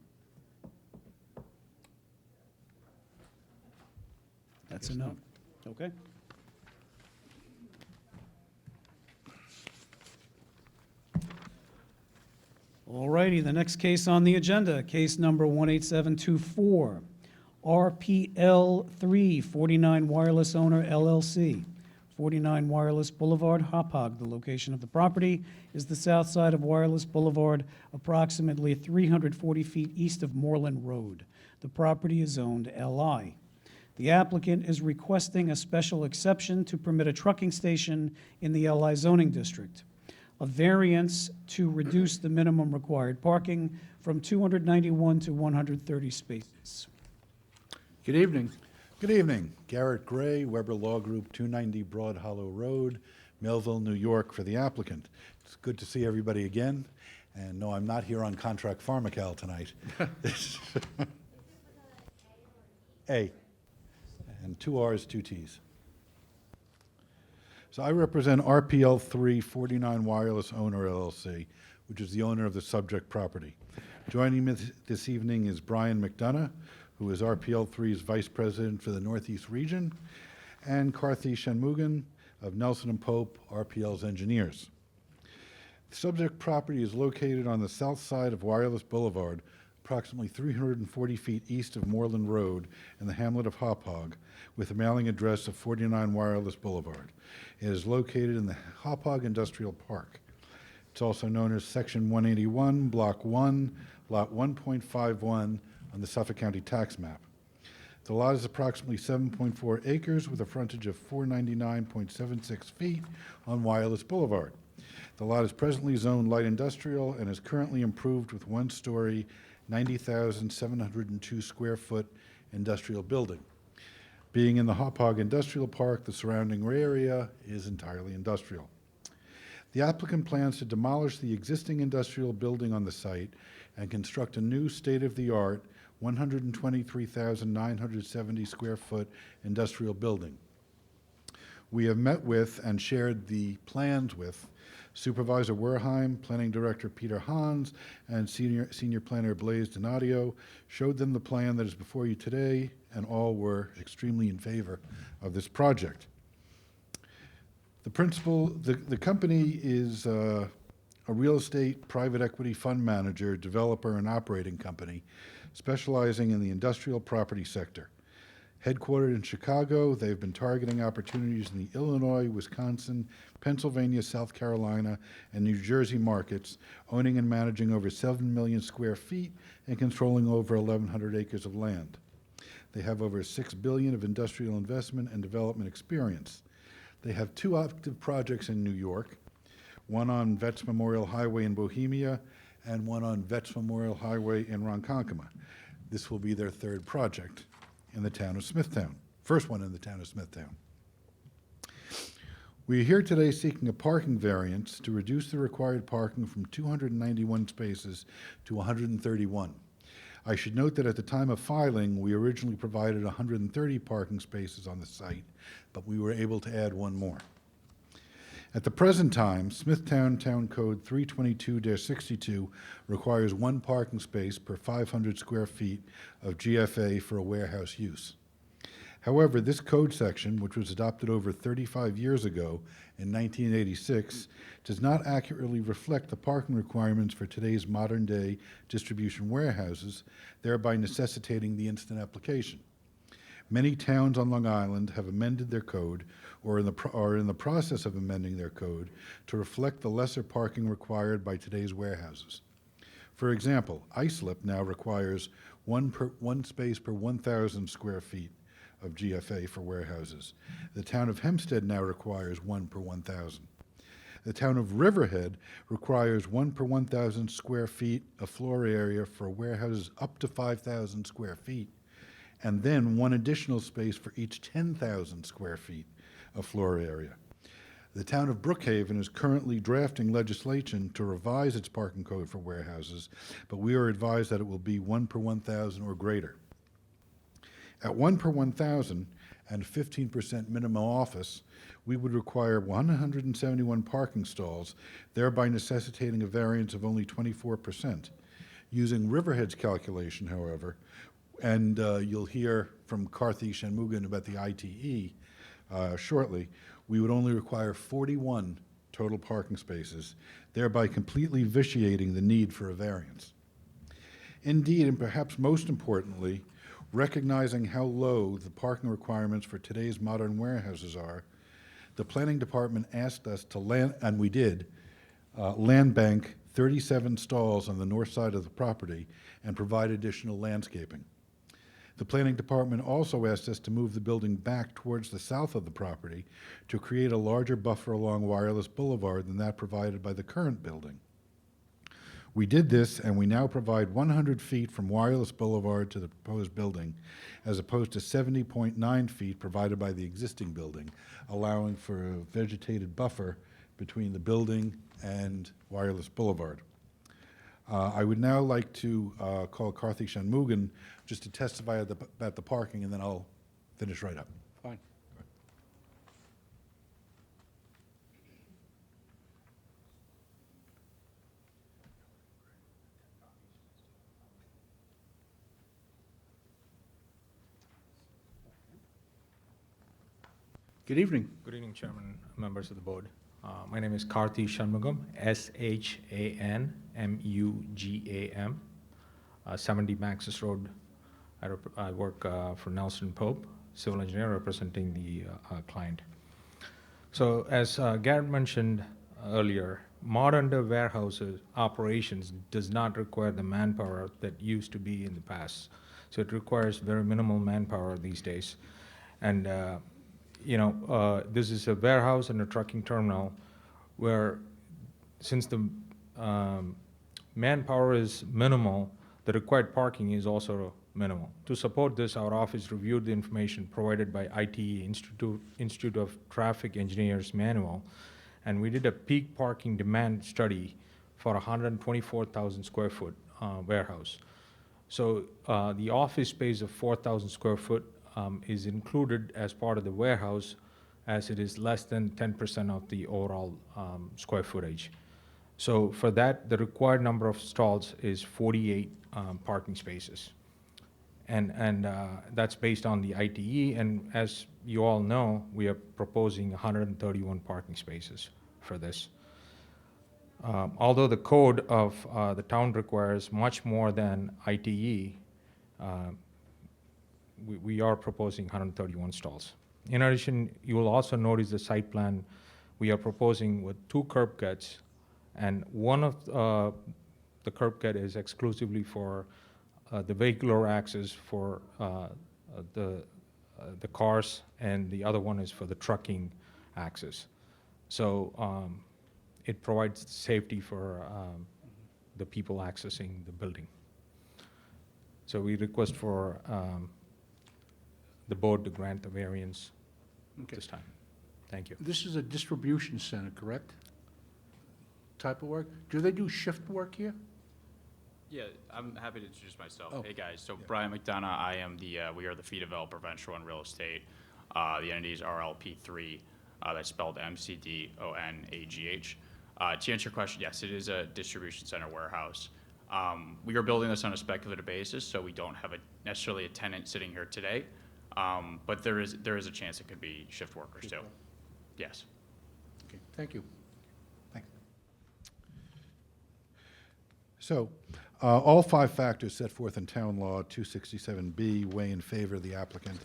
That's a no. Okay. All righty, the next case on the agenda, case number 18724, RPL 3, 49 Wireless Owner LLC, 49 Wireless Boulevard, Hauppauge. The location of the property is the south side of Wireless Boulevard, approximately 340 feet east of Moreland Road. The property is zoned LI. The applicant is requesting a special exception to permit a trucking station in the LI zoning district, a variance to reduce the minimum required parking from 291 to 130 spaces. Good evening. Good evening. Garrett Gray, Weber Law Group, 290 Broad Hollow Road, Millville, New York, for the applicant. It's good to see everybody again. And no, I'm not here on contract pharmacal tonight. A. And 2 R's, 2 T's. So I represent RPL 3, 49 Wireless Owner LLC, which is the owner of the subject property. Joining me this evening is Brian McDonough, who is RPL 3's Vice President for the Northeast Region, and Karthi Shanmugan of Nelson & Pope, RPL's engineers. The subject property is located on the south side of Wireless Boulevard, approximately 340 feet east of Moreland Road in the hamlet of Hauppauge, with a mailing address of 49 Wireless Boulevard. It is located in the Hauppauge Industrial Park. It's also known as Section 181, Block 1, Lot 1.51 on the Suffolk County tax map. The lot is approximately 7.4 acres with a frontage of 499.76 feet on Wireless Boulevard. The lot is presently zoned light industrial and is currently improved with one-story, 90,702 square foot industrial building. Being in the Hauppauge Industrial Park, the surrounding area is entirely industrial. The applicant plans to demolish the existing industrial building on the site and construct a new state-of-the-art 123,970 square foot industrial building. We have met with and shared the plans with Supervisor Werheim, Planning Director Peter Hans, and Senior Planner Blaise Donadio, showed them the plan that is before you today, and all were extremely in favor of this project. The company is a real estate private equity fund manager, developer, and operating company specializing in the industrial property sector. Headquartered in Chicago, they've been targeting opportunities in the Illinois, Wisconsin, Pennsylvania, South Carolina, and New Jersey markets, owning and managing over 7 million square feet and controlling over 1,100 acres of land. They have over $6 billion of industrial investment and development experience. They have 2 active projects in New York, one on Vets Memorial Highway in Bohemia and one on Vets Memorial Highway in Ronkonkoma. This will be their 3rd project in the town of Smithtown, first one in the town of Smithtown. We are here today seeking a parking variance to reduce the required parking from 291 spaces to 131. I should note that at the time of filing, we originally provided 130 parking spaces on the site, but we were able to add 1 more. At the present time, Smithtown Town Code 322-62 requires 1 parking space per 500 square feet of GFA for a warehouse use. However, this code section, which was adopted over 35 years ago in 1986, does not accurately reflect the parking requirements for today's modern-day distribution warehouses, thereby necessitating the instant application. Many towns on Long Island have amended their code or are in the process of amending their code to reflect the lesser parking required by today's warehouses. For example, Islip now requires one space per 1,000 square feet of GFA for warehouses. The town of Hempstead now requires 1 per 1,000. The town of Riverhead requires 1 per 1,000 square feet of floor area for warehouses up to 5,000 square feet, and then 1 additional space for each 10,000 square feet of floor area. The town of Brookhaven is currently drafting legislation to revise its parking code for warehouses, but we are advised that it will be 1 per 1,000 or greater. At 1 per 1,000 and 15% minimum office, we would require 171 parking stalls, thereby necessitating a variance of only 24%. Using Riverhead's calculation, however, and you'll hear from Karthi Shanmugan about the ITE shortly, we would only require 41 total parking spaces, thereby completely vitiating the need for a variance. Indeed, and perhaps most importantly, recognizing how low the parking requirements for today's modern warehouses are, the planning department asked us to and we did, land bank 37 stalls on the north side of the property and provide additional landscaping. The planning department also asked us to move the building back towards the south of the property to create a larger buffer along Wireless Boulevard than that provided by the current building. We did this, and we now provide 100 feet from Wireless Boulevard to the proposed building, as opposed to 70.9 feet provided by the existing building, allowing for a vegetated buffer between the building and Wireless Boulevard. I would now like to call Karthi Shanmugan just to testify about the parking, and then I'll finish right up. Fine. Good evening. Good evening, Chairman, members of the board. My name is Karthi Shanmugam, Shanmugam, 70 Maxis Road. I work for Nelson Pope, civil engineer representing the client. So as Garrett mentioned earlier, modern day warehouses operations does not require the manpower that used to be in the past. So it requires very minimal manpower these days. And this is a warehouse and a trucking terminal where, since the manpower is minimal, the required parking is also minimal. To support this, our office reviewed the information provided by ITE, Institute of Traffic Engineers Manual, and we did a peak parking demand study for a 124,000 square foot warehouse. So the office space of 4,000 square foot is included as part of the warehouse, as it is less than 10% of the overall square footage. So for that, the required number of stalls is 48 parking spaces. And that's based on the ITE, and as you all know, we are proposing 131 parking spaces for this. Although the code of the town requires much more than ITE, we are proposing 131 stalls. In addition, you will also notice the site plan, we are proposing with 2 curb cuts, and one of the curb cut is exclusively for the vehicular access for the cars, and the other one is for the trucking access. So it provides safety for the people accessing the building. So we request for the board to grant the variance this time. Thank you. This is a distribution center, correct? Type of work? Do they do shift work here? Yeah, I'm happy to introduce myself. Oh, Hey, guys. So Brian McDonough, I am we are the fee developer venture on real estate. The entity is RLP3. That's spelled MCDONAGH. To answer your question, yes, it is a distribution center warehouse. We are building this on a speculative basis, so we don't have necessarily a tenant sitting here today. But there is a chance it could be shift workers too. Yes. Okay, thank you. Thanks. So, all 5 factors set forth in Town Law 267B weigh in favor of the applicant.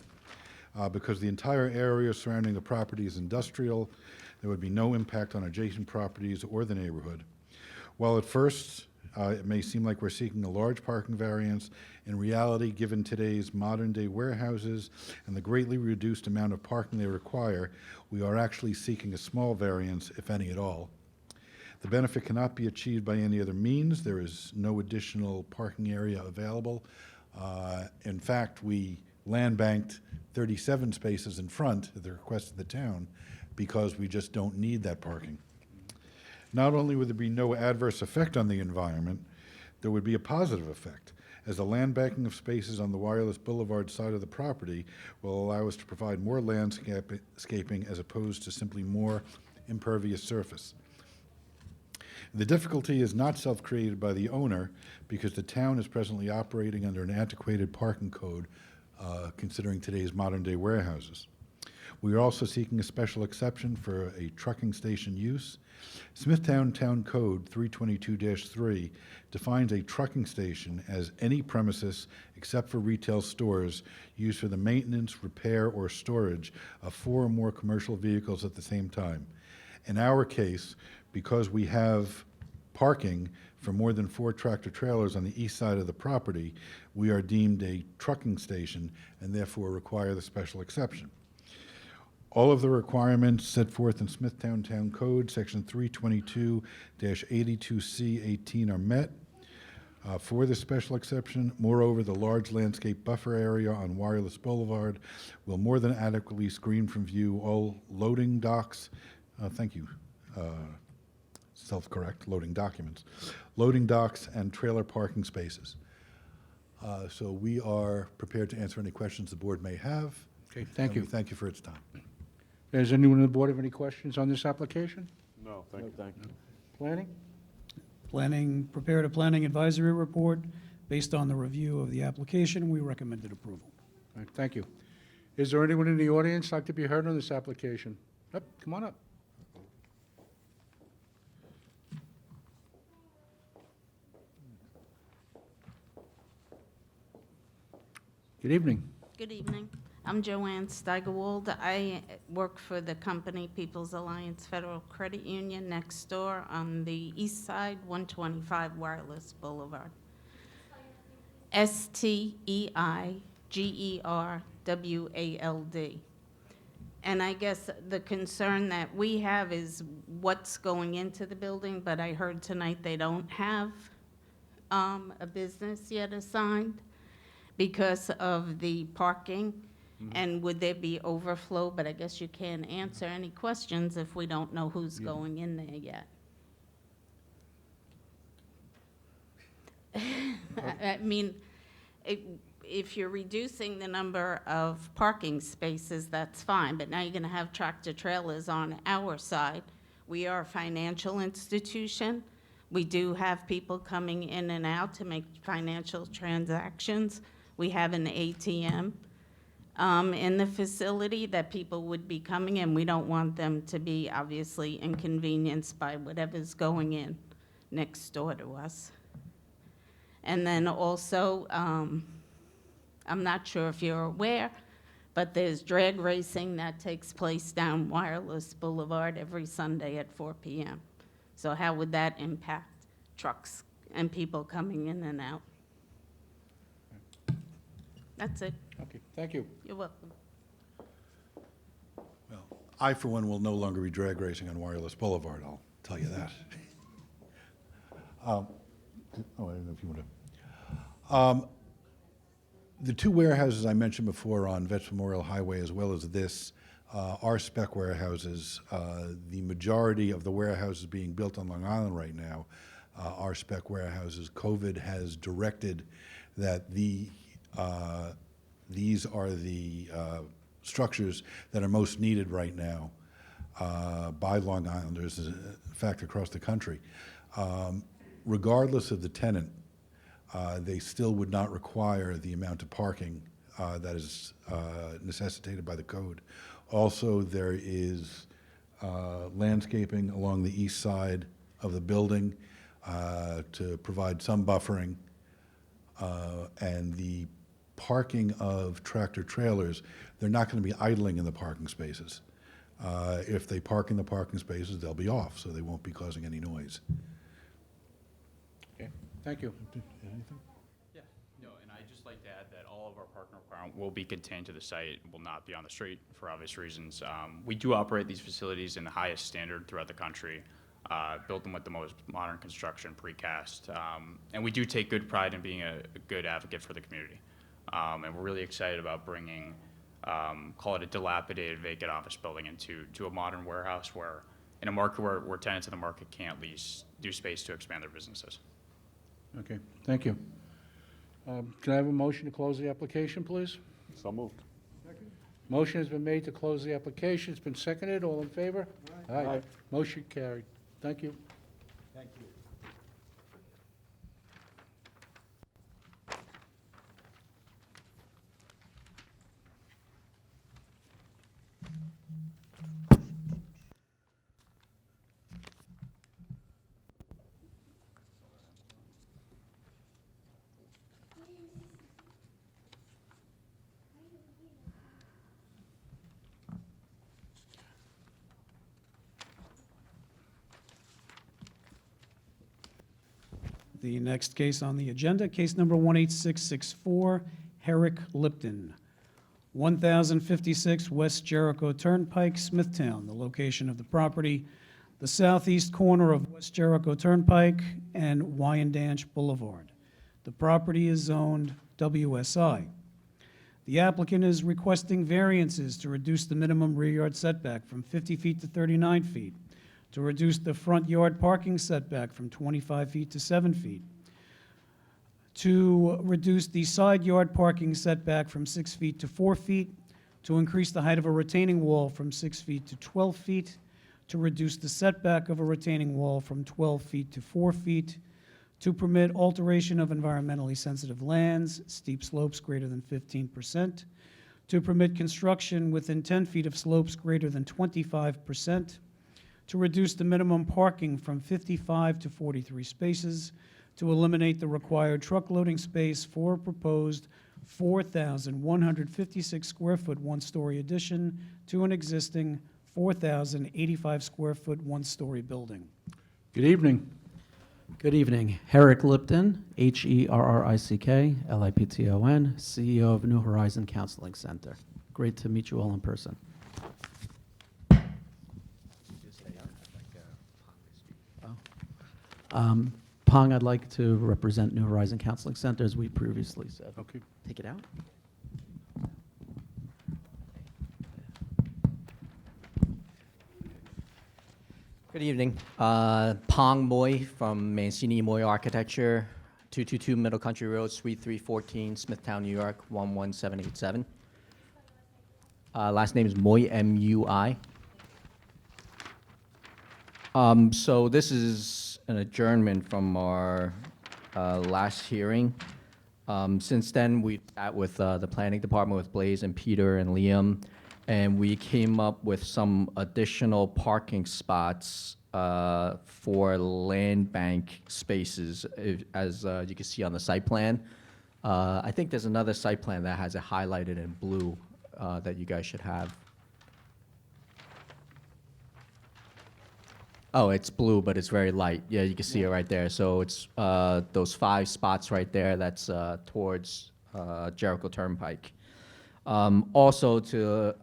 Because the entire area surrounding the property is industrial, there would be no impact on adjacent properties or the neighborhood. While at first it may seem like we're seeking a large parking variance, in reality, given today's modern-day warehouses and the greatly reduced amount of parking they require, we are actually seeking a small variance, if any at all. The benefit cannot be achieved by any other means. There is no additional parking area available. In fact, we land banked 37 spaces in front at the request of the town because we just don't need that parking. Not only would there be no adverse effect on the environment, there would be a positive effect, as the land banking of spaces on the Wireless Boulevard side of the property will allow us to provide more landscaping as opposed to simply more impervious surface. The difficulty is not self-created by the owner because the town is presently operating under an antiquated parking code considering today's modern-day warehouses. We are also seeking a special exception for a trucking station use. Smithtown Town Code 322-3 defines a trucking station as any premises except for retail stores used for the maintenance, repair, or storage of 4 or more commercial vehicles at the same time. In our case, because we have parking for more than 4 tractor trailers on the east side of the property, we are deemed a trucking station and therefore require the special exception. All of the requirements set forth in Smithtown Town Code, Section 322-82C18 are met for the special exception. Moreover, the large landscape buffer area on Wireless Boulevard will more than adequately screen from view all loading docks. Thank you. Self-correct, loading documents. Loading docks and trailer parking spaces. So we are prepared to answer any questions the board may have. Okay, thank you. Thank you for its time. Does anyone on the board have any questions on this application? No, thank you. Thank you. Planning? Planning, prepared a planning advisory report. Based on the review of the application, we recommended approval. All right, thank you. Is there anyone in the audience like to be heard on this application? Up, come on up. Good evening. Good evening. I'm Joanne Steigerwald. I work for the company People's Alliance Federal Credit Union next door on the east side, 125 Wireless Boulevard. Steigerwald. And I guess the concern that we have is what's going into the building, but I heard tonight they don't have a business yet assigned because of the parking. And would there be overflow? But I guess you can't answer any questions if we don't know who's going in there yet. I mean, if you're reducing the number of parking spaces, that's fine, but now you're gonna have tractor trailers on our side. We are a financial institution. We do have people coming in and out to make financial transactions. We have an ATM. in the facility that people would be coming in. We don't want them to be obviously inconvenienced by whatever's going in next door to us. And then also, I'm not sure if you're aware, but there's drag racing that takes place down Wireless Boulevard every Sunday at 4 p.m. So how would that impact trucks and people coming in and out? That's it. Okay, thank you. You're welcome. Well, I, for one, will no longer be drag racing on Wireless Boulevard, I'll tell you that. I don't know if you want to. The two warehouses I mentioned before on Vets Memorial Highway, as well as this, are spec warehouses. The majority of the warehouses being built on Long Island right now are spec warehouses. COVID has directed that these are the structures that are most needed right now by Long Islanders, in fact, across the country. Regardless of the tenant, they still would not require the amount of parking that is necessitated by the code. Also, there is landscaping along the east side of the building to provide some buffering, and the parking of tractor trailers, they're not going to be idling in the parking spaces. If they park in the parking spaces, they'll be off, so they won't be causing any noise. Okay, thank you. Yeah, no, and I'd just like to add that all of our parking requirement will be contained to the site, will not be on the street for obvious reasons. We do operate these facilities in the highest standard throughout the country, built them with the most modern construction, precast, and we do take good pride in being a good advocate for the community. And we're really excited about bringing, call it a dilapidated vacant office building into a modern warehouse where, in a market where tenants in the market can't lease, do space to expand their businesses. Okay, thank you. Can I have a motion to close the application, please? So moved. Motion has been made to close the application. It's been seconded. All in favor? Aye. Motion carried. Thank you. Thank you. The next case on the agenda, case number 18664, Herrick Lipton, 1056 West Jericho Turnpike, Smithtown. The location of the property, the southeast corner of West Jericho Turnpike and Wyandanch Boulevard. The property is zoned WSI. The applicant is requesting variances to reduce the minimum rear yard setback from 50 feet to 39 feet, to reduce the front yard parking setback from 25 feet to 7 feet, to reduce the side yard parking setback from 6 feet to 4 feet, to increase the height of a retaining wall from 6 feet to 12 feet, to reduce the setback of a retaining wall from 12 feet to 4 feet, to permit alteration of environmentally sensitive lands, steep slopes greater than 15%, to permit construction within 10 feet of slopes greater than 25%, to reduce the minimum parking from 55 to 43 spaces, to eliminate the required truck loading space for a proposed 4,156 square foot one-story addition to an existing 4,085 square foot one-story building. Good evening. Good evening. Herrick Lipton, Herrick Lipton, CEO of New Horizon Counseling Center. Great to meet you all in person. Pong, I'd like to represent New Horizon Counseling Center, as we previously said. Okay. Take it out. Good evening. Pong Moy from Mancini Moy Architecture, 222 Middle Country Road, Suite 314, Smithtown, New York, 11787. Last name is Moy, M-U-I. So this is an adjournment from our last hearing. Since then, we've sat with the planning department, with Blaze and Peter and Liam, and we came up with some additional parking spots for land bank spaces, as you can see on the site plan. I think there's another site plan that has it highlighted in blue that you guys should have. Oh, it's blue, but it's very light. Yeah, you can see it right there. So it's those 5 spots right there. That's towards Jericho Turnpike. Also, to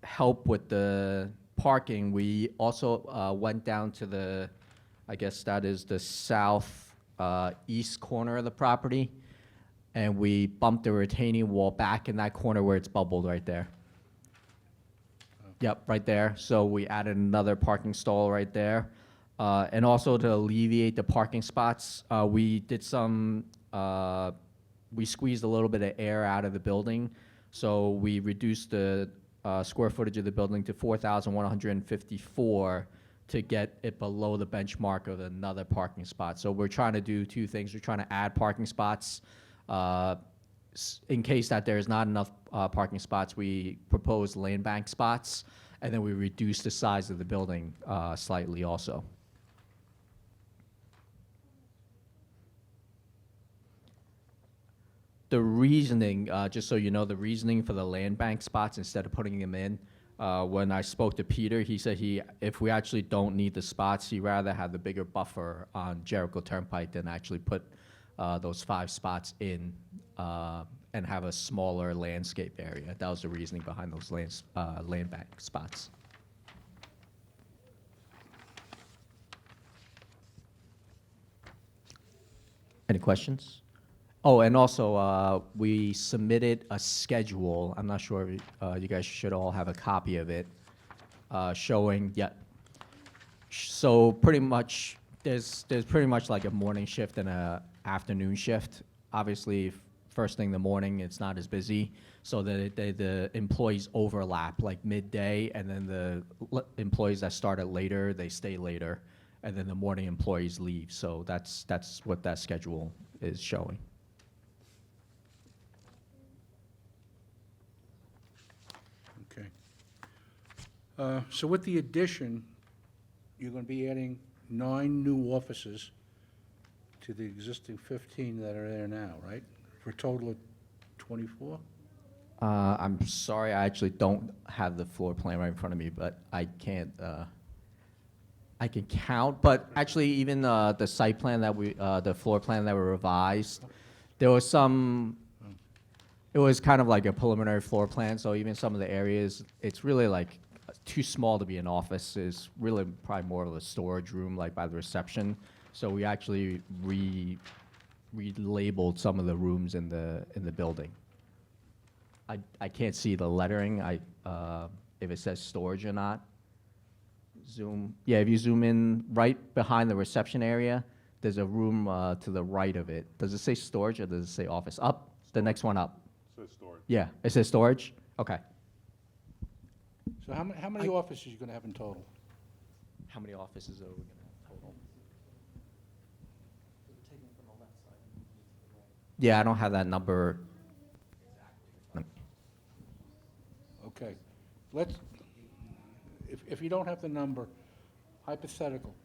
help with the parking, we also went down to the, I guess that is the south east corner of the property, and we bumped the retaining wall back in that corner where it's bubbled right there. Yep, right there. So we added another parking stall right there. And also to alleviate the parking spots, we did some, we squeezed a little bit of air out of the building. So we reduced the square footage of the building to 4,154 to get it below the benchmark of another parking spot. So we're trying to do 2 things. We're trying to add parking spots. In case that there's not enough parking spots, we propose land bank spots, and then we reduce the size of the building slightly also. The reasoning, just so you know, the reasoning for the land bank spots instead of putting them in, when I spoke to Peter, he said if we actually don't need the spots, he'd rather have the bigger buffer on Jericho Turnpike than actually put those 5 spots in and have a smaller landscape area. That was the reasoning behind those land bank spots. Any questions? Oh, and also, we submitted a schedule. I'm not sure if you guys should all have a copy of it, showing, yeah. So pretty much, there's pretty much like a morning shift and a afternoon shift. Obviously, first thing in the morning, it's not as busy, so that the employees overlap, like midday, and then the employees that started later, they stay later, and then the morning employees leave. So that's what that schedule is showing. Okay. So with the addition, you're going to be adding 9 new offices to the existing 15 that are there now, right? For a total of 24? I'm sorry, I actually don't have the floor plan right in front of me, but I can't, I can count, but actually even the site plan that the floor plan that we revised, there was some, it was kind of like a preliminary floor plan, so even some of the areas, it's really like too small to be an office. It's really probably more of a storage room, like by the reception. So we actually relabeled some of the rooms in the building. I can't see the lettering, if it says storage or not. Zoom, yeah, if you zoom in right behind the reception area, there's a room to the right of it. Does it say storage or does it say office? Up, the next one up. It says storage. Yeah, it says storage? Okay. So how many offices are you going to have in total? How many offices are we gonna have total? Yeah, I don't have that number. Okay. If you don't have the number, hypothetical,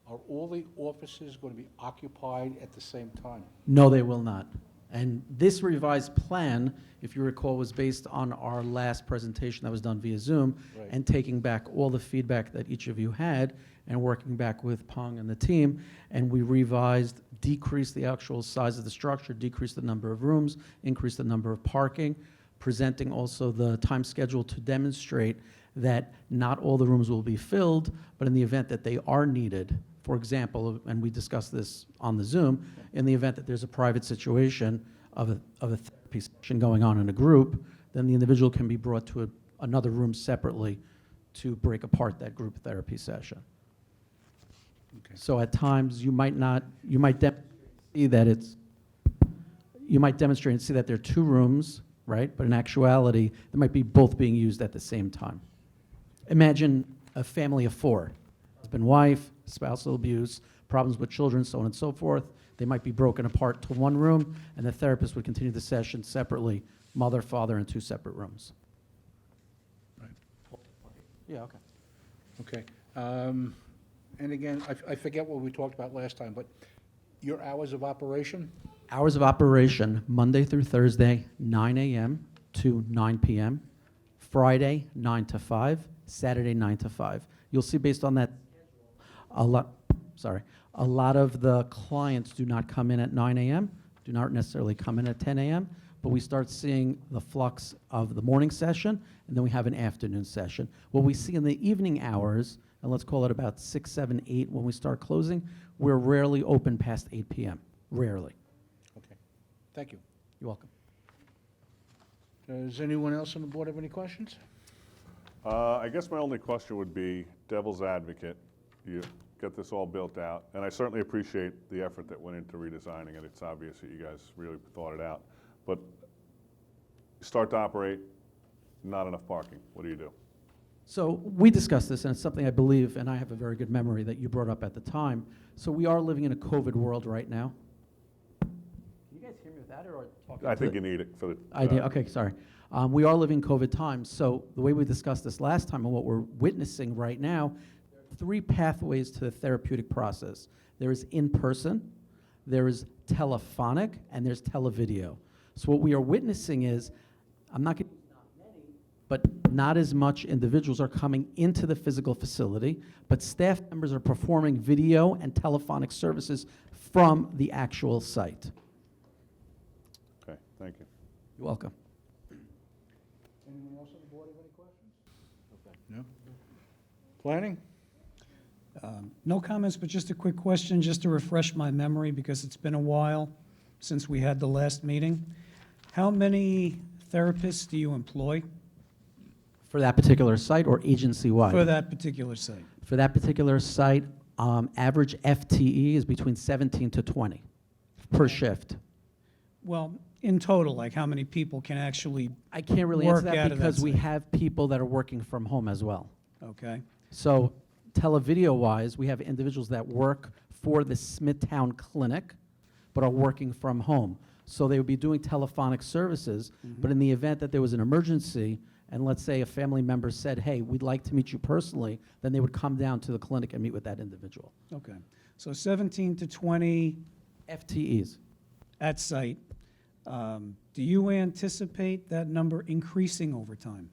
are all the offices going to be occupied at the same time? No, they will not. And this revised plan, if you recall, was based on our last presentation that was done via Zoom, Right. and taking back all the feedback that each of you had and working back with Pong and the team. And we revised, decreased the actual size of the structure, decreased the number of rooms, increased the number of parking, presenting also the time schedule to demonstrate that not all the rooms will be filled, but in the event that they are needed, for example, and we discussed this on the Zoom, in the event that there's a private situation of a therapy session going on in a group, then the individual can be brought to another room separately to break apart that group therapy session. Okay. So at times, you might see that you might demonstrate and see that there are 2 rooms, right? But in actuality, they might be both being used at the same time. Imagine a family of 4, husband, wife, spousal abuse, problems with children, so on and so forth. They might be broken apart to one room, and the therapist would continue the session separately, mother, father, in 2 separate rooms. Yeah, okay. Okay. And again, I forget what we talked about last time, but your hours of operation? Hours of operation, Monday through Thursday, 9 a.m. to 9 p.m., Friday, 9 to 5, Saturday, 9 to 5. You'll see based on that, a lot of the clients do not come in at 9 a.m., do not necessarily come in at 10 a.m., but we start seeing the flux of the morning session, and then we have an afternoon session. What we see in the evening hours, and let's call it about 6, 7, 8 when we start closing, we're rarely open past 8 p.m., rarely. Okay. Thank you. You're welcome. Does anyone else on the board have any questions? I guess my only question would be devil's advocate. You get this all built out, and I certainly appreciate the effort that went into redesigning it. It's obvious that you guys really thought it out. But you start to operate, not enough parking. What do you do? So we discussed this, and it's something I believe, and I have a very good memory that you brought up at the time. So we are living in a COVID world right now. Can you guys hear me with that, or talking? I think you need it for the... Okay, sorry. We are living COVID times. So the way we discussed this last time and what we're witnessing right now, there are 3 pathways to the therapeutic process. There is in-person, there is telephonic, and there's televideo. So what we are witnessing is, I'm not going to use not many, but not as much individuals are coming into the physical facility, but staff members are performing video and telephonic services from the actual site. Okay, thank you. You're welcome. Anyone else on the board have any questions? No? Planning? No comments, but just a quick question, just to refresh my memory, because it's been a while since we had the last meeting. How many therapists do you employ For that particular site or agency-wide? for that particular site? For that particular site, average FTE is between 17 to 20 per shift. Well, in total, like how many people can actually I can't really work answer that out of because we site? have people that are working from home as well. Okay. So televideo-wise, we have individuals that work for the Smithtown Clinic, but are working from home. So they would be doing telephonic services, but in the event that there was an emergency, and let's say a family member said, hey, we'd like to meet you personally, then they would come down to the clinic and meet with that individual. Okay. So 17 to 20 FTEs. at site. Do you anticipate that number increasing over time?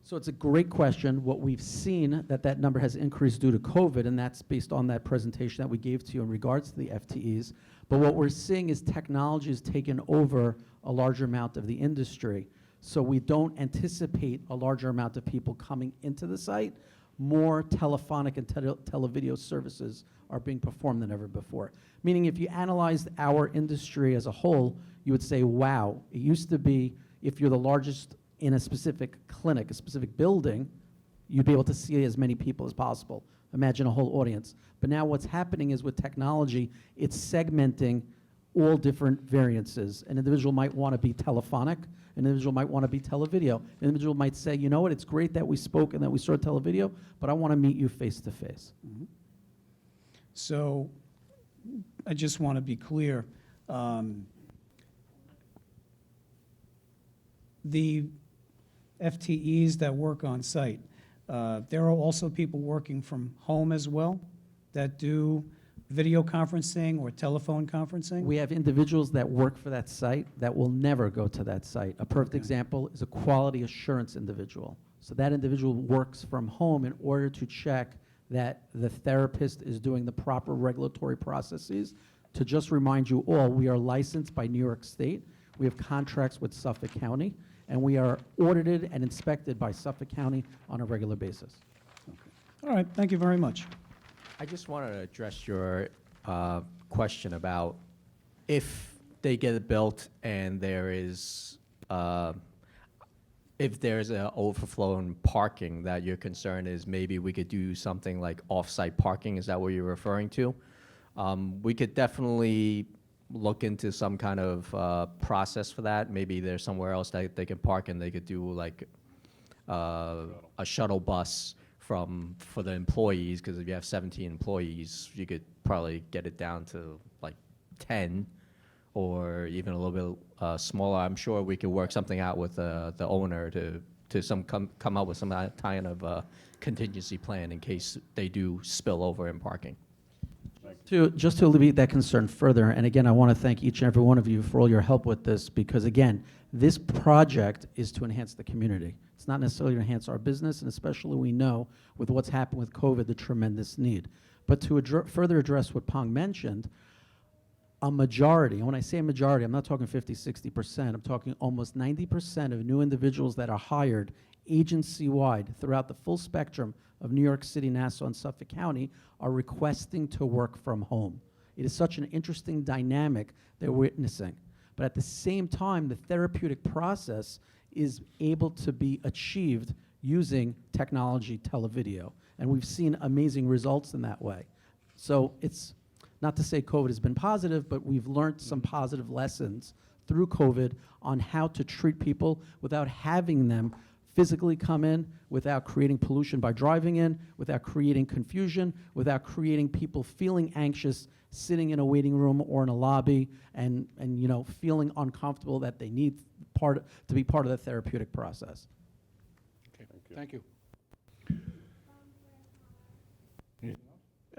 So it's a great question. What we've seen that number has increased due to COVID, and that's based on that presentation that we gave to you in regards to the FTEs. But what we're seeing is technology has taken over a larger amount of the industry. So we don't anticipate a larger amount of people coming into the site. More telephonic and televideo services are being performed than ever before. Meaning if you analyzed our industry as a whole, you would say, wow, it used to be if you're the largest in a specific clinic, a specific building, you'd be able to see as many people as possible. Imagine a whole audience. But now what's happening is with technology, it's segmenting all different variances. An individual might want to be telephonic, an individual might want to be televideo. An individual might say, you know what, it's great that we spoke and that we saw televideo, but I want to meet you face to face. So I just want to be clear. The FTEs that work on site, there are also people working from home as well that do video conferencing or telephone conferencing? We have individuals that work for that site that will never go to that site. A perfect example is a quality assurance individual. So that individual works from home in order to check that the therapist is doing the proper regulatory processes. To just remind you all, we are licensed by New York State. We have contracts with Suffolk County, and we are audited and inspected by Suffolk County on a regular basis. All right, thank you very much. I just wanted to address your question about if they get it built and there is, if there's an overflow in parking, that your concern is maybe we could do something like off-site parking. Is that what you're referring to? We could definitely look into some kind of process for that. Maybe there's somewhere else that they can park and they could do like a shuttle bus for the employees, because if you have 17 employees, you could probably get it down to like 10 or even a little bit smaller. I'm sure we could work something out with the owner to come up with some kind of contingency plan in case they do spill over in parking. Just to alleviate that concern further, and again, I want to thank each and every one of you for all your help with this, because again, this project is to enhance the community. It's not necessarily to enhance our business, and especially we know with what's happened with COVID, the tremendous need. But to further address what Pong mentioned, a majority, and when I say a majority, I'm not talking 50, 60%, I'm talking almost 90% of new individuals that are hired agency-wide throughout the full spectrum of New York City, Nassau, and Suffolk County are requesting to work from home. It is such an interesting dynamic that we're witnessing. But at the same time, the therapeutic process is able to be achieved using technology, televideo. And we've seen amazing results in that way. So it's not to say COVID has been positive, but we've learned some positive lessons through COVID on how to treat people without having them physically come in, without creating pollution by driving in, without creating confusion, without creating people feeling anxious sitting in a waiting room or in a lobby and you know, feeling uncomfortable that they need to be part of the therapeutic process. Okay, thank you.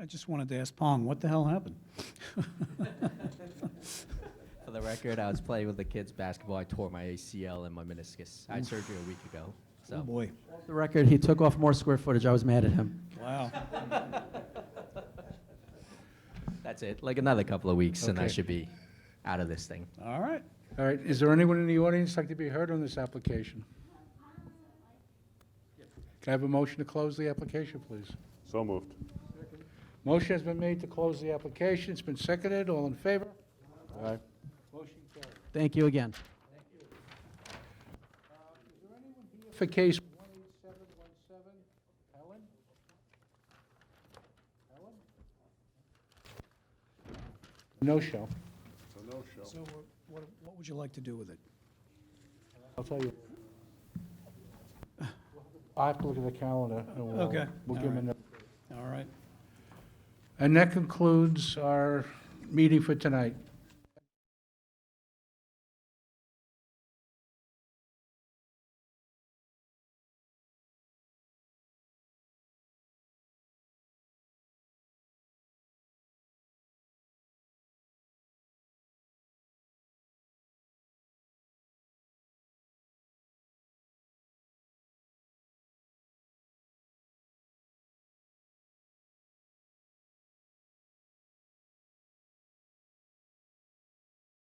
I just wanted to ask Pong, what the hell happened? For the record, I was playing with the kids' basketball. I tore my ACL and my meniscus. I had surgery a week ago. So. Oh, boy. For the record, he took off more square footage. I was mad at him. Wow. That's it. Like another couple of weeks, and I Okay. should be out of this thing. All right. All right, is there anyone in the audience like to be heard on this application? Can I have a motion to close the application, please? So moved. Motion has been made to close the application. It's been seconded. All in favor? Aye. Motion carried. Thank you again. For case 18717, Helen? Helen? No show. So no show. So what would you like to do with it? I'll tell you. I have to look at the calendar. And we'll Okay. We'll All give him right. a. All right. And that concludes our meeting for tonight.